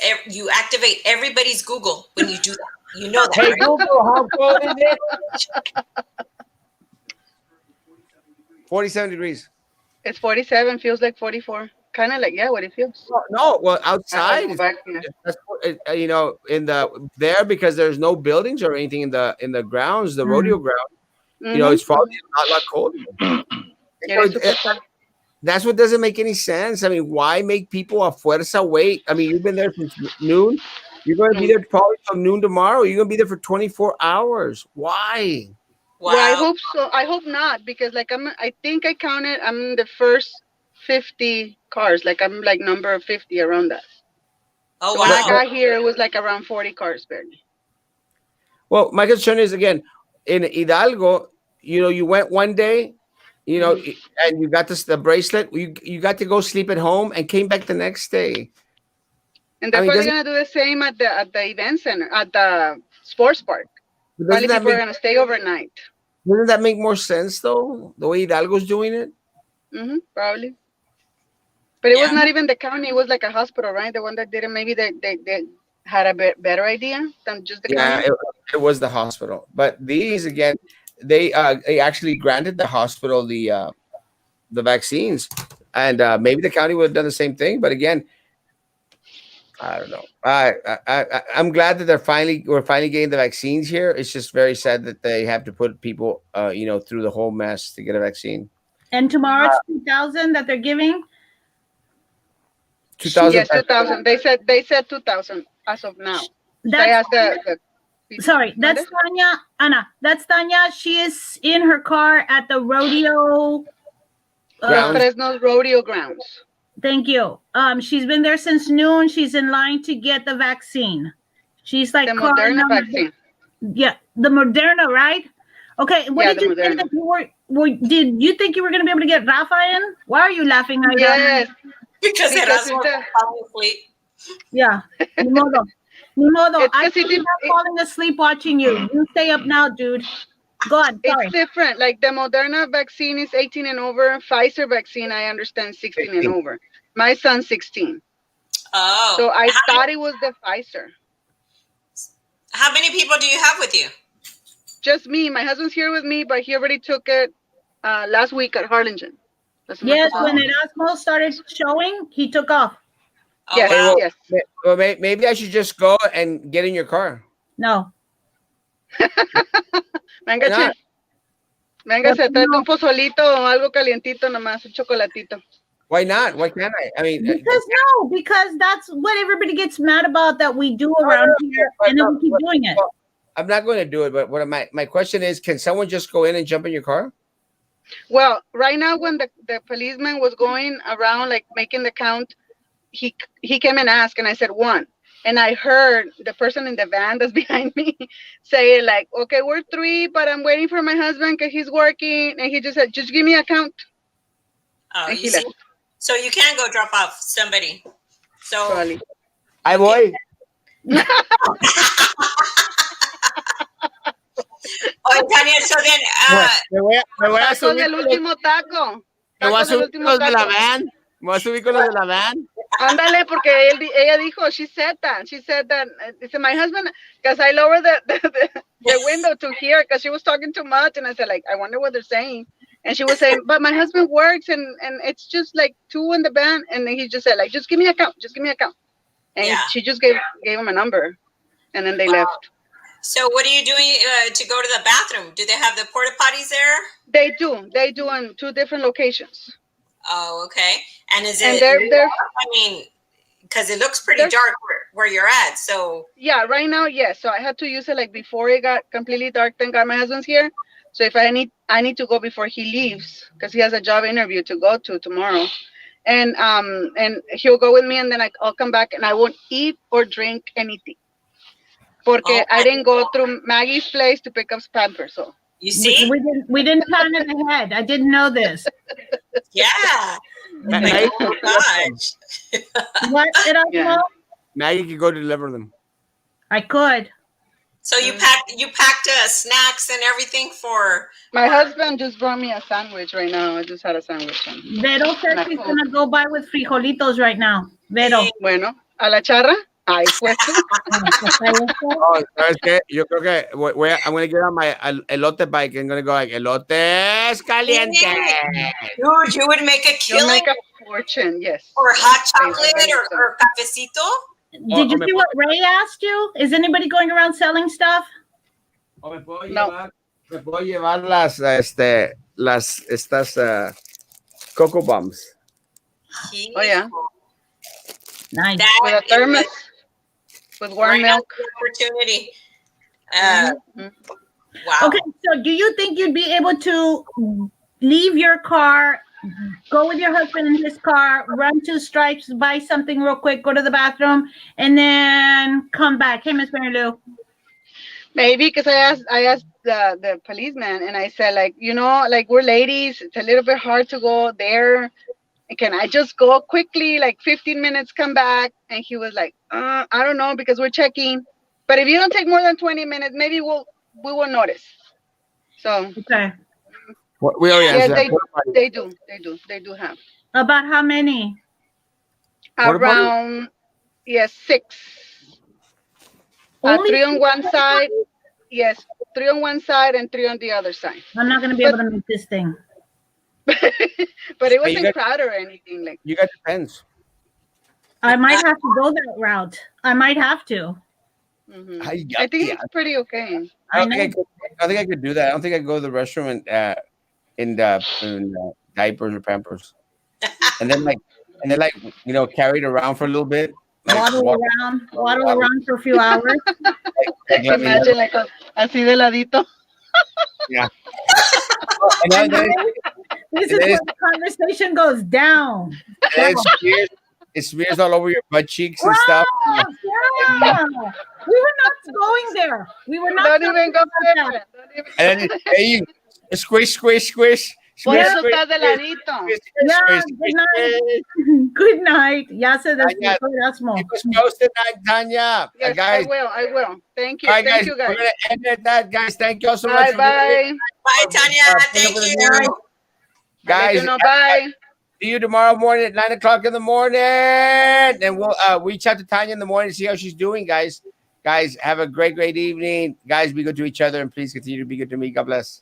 [SPEAKER 14] everybody's Google when you do that. You know that.
[SPEAKER 4] Hey,
[SPEAKER 14] right?
[SPEAKER 4] Google, how cold is it? 47 degrees.
[SPEAKER 15] It's 47. Feels like 44. Kind of like, yeah, what it feels.
[SPEAKER 4] No, well, outside, you know, there because there's no buildings or anything in the grounds, the rodeo ground. You know, it's probably a lot colder. That's what doesn't make any sense. I mean, why make people a fuerza wait? I mean, you've been there since noon. You're going to be there probably till noon tomorrow. You're going to be there for 24 hours. Why?
[SPEAKER 15] Wow. Well, I hope so. I hope not, because like I think I counted. I'm the first 50 cars. Like I'm like number 50 around that.
[SPEAKER 14] Oh,
[SPEAKER 15] so
[SPEAKER 14] wow.
[SPEAKER 15] When I got here, it was like around 40 cars barely.
[SPEAKER 4] Well, my concern is, again, in Hidalgo, you know, you went one day, you know, and you got the bracelet. You got to go sleep at home and came back the next day.
[SPEAKER 15] And they're probably gonna do the same at the event center, at the sports park. Probably people are gonna stay overnight.
[SPEAKER 4] Doesn't that make more sense though? The way Hidalgo's doing it?
[SPEAKER 15] Probably. But it was not even the county, it was like a hospital, right? The one that did it, maybe they had a better idea than just the county.
[SPEAKER 4] Yeah, it was the hospital. But these, again, they actually granted the hospital the vaccines. And maybe the county would have done the same thing. But again, I don't know. I'm glad that we're finally getting the vaccines here. It's just very sad that they have to put people, you know, through the whole mess to get a vaccine.
[SPEAKER 12] And tomorrow it's 2,000 that they're giving.
[SPEAKER 4] 2,000.
[SPEAKER 15] Yes, 2,000. They said 2,000 as of now.
[SPEAKER 12] Sorry, that's Tanya. Ana, that's Tanya. She is in her car at the rodeo.
[SPEAKER 15] Fresno rodeo grounds.
[SPEAKER 12] Thank you. She's been there since noon. She's in line to get the vaccine. She's like
[SPEAKER 15] the Moderna vaccine.
[SPEAKER 12] Yeah, the Moderna, right? Okay. What did you think that you were? Did you think you were going to be able to get Rafa in? Why are you laughing?
[SPEAKER 15] Yes,
[SPEAKER 14] because Erasmo was falling asleep.
[SPEAKER 12] Yeah. Ni modo. I'm not falling asleep watching you. You stay up now, dude. Go on. Sorry.
[SPEAKER 15] It's different. Like the Moderna vaccine is 18 and over. Pfizer vaccine, I understand, 16 and over. My son's 16.
[SPEAKER 14] Oh.
[SPEAKER 15] So I thought it was the Pfizer.
[SPEAKER 14] How many people do you have with you?
[SPEAKER 15] Just me. My husband's here with me, but he already took it last week at Harlingen.
[SPEAKER 12] Yes, when Erasmo started showing, he took off.
[SPEAKER 14] Oh, yes,
[SPEAKER 4] wow.
[SPEAKER 15] Yes.
[SPEAKER 4] Well, maybe I should just go and get in your car.
[SPEAKER 12] No.
[SPEAKER 15] Venga, che. Venga, se trate un pozolito o algo calientito nomás, un chocolatito.
[SPEAKER 4] Why not? Why can't I? I mean,
[SPEAKER 12] because that's what everybody gets mad about that we do around here, and then we keep doing it.
[SPEAKER 4] Well, I'm not going to do it, but what my question is, can someone just go in and jump in your car?
[SPEAKER 15] Well, right now when the policeman was going around, like making the count, he came and asked, and I said 1. And I heard the person in the van that's behind me say like, okay, we're 3, but I'm waiting for my husband because he's working. And he just said, just give me a count.
[SPEAKER 14] Oh,
[SPEAKER 15] And
[SPEAKER 14] you
[SPEAKER 15] he
[SPEAKER 14] see?
[SPEAKER 15] left.
[SPEAKER 14] So you can go drop off somebody. So
[SPEAKER 15] Probably.
[SPEAKER 4] Ahí voy.
[SPEAKER 14] Oh, Tania, so then
[SPEAKER 4] Me voy a
[SPEAKER 15] Está con
[SPEAKER 4] subir
[SPEAKER 15] el
[SPEAKER 4] con los,
[SPEAKER 15] último taco.
[SPEAKER 4] me
[SPEAKER 15] Está
[SPEAKER 4] voy a
[SPEAKER 15] con el
[SPEAKER 4] subir con
[SPEAKER 15] último
[SPEAKER 4] los de la
[SPEAKER 15] taco.
[SPEAKER 4] van. Me voy a subir con los de la van.
[SPEAKER 15] Ándale, porque ella dijo, she said that, dice, my husband, because I lowered the window to hear, because she was talking too much, and I said, like, I wonder what they're saying. And she was saying, but my husband works, and it's just like 2 in the van, and then he just said, like, just give me a count. And
[SPEAKER 14] yeah.
[SPEAKER 15] she just gave him a number, and then they left.
[SPEAKER 14] So what are you doing to go to the bathroom? Do they have the porta potties there?
[SPEAKER 15] They do in 2 different locations.
[SPEAKER 14] Oh, okay. And is
[SPEAKER 15] And
[SPEAKER 14] it?
[SPEAKER 15] they're
[SPEAKER 14] I mean, because it looks pretty dark where you're at. So
[SPEAKER 15] yeah, right now, yes. So I had to use it like before it got completely dark. Thank God my husband's here. So if I need to go before he leaves because he has a job interview to go to tomorrow, and he'll go with me, and then I'll come back and I won't eat or drink anything, porque I didn't go through Maggie's place to pick up Pampers. So
[SPEAKER 14] you see,
[SPEAKER 12] we didn't plan it ahead. I didn't know this.
[SPEAKER 14] yeah. Like, oh gosh.
[SPEAKER 12] What did I know?
[SPEAKER 4] Maggie could go deliver them.
[SPEAKER 12] I could.
[SPEAKER 14] So you packed snacks and everything for.
[SPEAKER 15] My husband just brought me a sandwich right now. I just had a sandwich.
[SPEAKER 12] Vero said she's gonna go by with frijolitos right now. Vero.
[SPEAKER 15] Bueno, a la charra. Ahí fue.
[SPEAKER 4] Oh, ¿sabes qué? Yo creo que I'm going to get on my elote bike and I'm going to go like, elotes calientes.
[SPEAKER 14] Dude, you would make a killing.
[SPEAKER 15] You'll make a fortune, yes.
[SPEAKER 14] Or hot chocolate or cafecito.
[SPEAKER 12] Did you see what Ray asked you? Is anybody going around selling stuff?
[SPEAKER 4] O me puedo llevar estas Cocoa Bombs.
[SPEAKER 15] Oh, yeah.
[SPEAKER 12] Nice.
[SPEAKER 15] With a thermos. With warm milk.
[SPEAKER 14] Opportunity.
[SPEAKER 12] Wow. Okay, so do you think you'd be able to leave your car, go with your husband in his car, run 2 stripes, buy something real quick, go to the bathroom, and then come back? Hey, Miss Mary Lou.
[SPEAKER 15] Maybe, because I asked the policeman, and I said, like, like, we're ladies, it's a little bit hard to go there. Can I just go quickly, like 15 minutes, come back? And he was like, I don't know, because we're checking. But if you don't take more than 20 minutes, maybe we will notice. So
[SPEAKER 12] okay.
[SPEAKER 4] We already
[SPEAKER 15] yeah,
[SPEAKER 4] answered
[SPEAKER 15] they do have.
[SPEAKER 12] About how many?
[SPEAKER 15] Around 6. 3 on one side. Yes, 3 on one side and 3 on the other side.
[SPEAKER 12] I'm not gonna be able to make this thing.
[SPEAKER 15] But it wasn't crowded or anything like.
[SPEAKER 4] You got depends.
[SPEAKER 12] I might have to go that route. I might have to.
[SPEAKER 15] Mm-hmm. I think it's pretty okay.
[SPEAKER 4] I think I could do that. I don't think I could go to the restroom in diapers or Pampers, and then carry it around for a little bit.
[SPEAKER 12] Waddle around for a few hours.
[SPEAKER 15] Imagine like así de ladito.
[SPEAKER 4] Yeah.
[SPEAKER 12] This is where the conversation goes down.
[SPEAKER 4] It smears all over your butt cheeks and stuff.
[SPEAKER 12] Yeah. We were not going there. We were not.
[SPEAKER 15] Don't even go there.
[SPEAKER 4] And then hey, squish.
[SPEAKER 15] Por eso está de ladito.
[SPEAKER 12] Yeah, good night. Good night. Ya se despierto Erasmo.
[SPEAKER 4] Keep us posted, Tanya.
[SPEAKER 15] Yes,
[SPEAKER 4] guys.
[SPEAKER 15] I will. Thank you.
[SPEAKER 4] All right,
[SPEAKER 15] Thank you, guys.
[SPEAKER 4] We're going to end at that, guys. Thank you all so much.
[SPEAKER 15] Bye.
[SPEAKER 14] Bye, Tanya. Thank you.
[SPEAKER 4] Guys,
[SPEAKER 15] bye.
[SPEAKER 4] See you tomorrow morning at 9 o'clock in the morning. And we'll reach out to Tanya in the morning to see how she's doing, guys. Guys, have a great evening. Guys, be good to each other. And please continue to be good to me. God bless.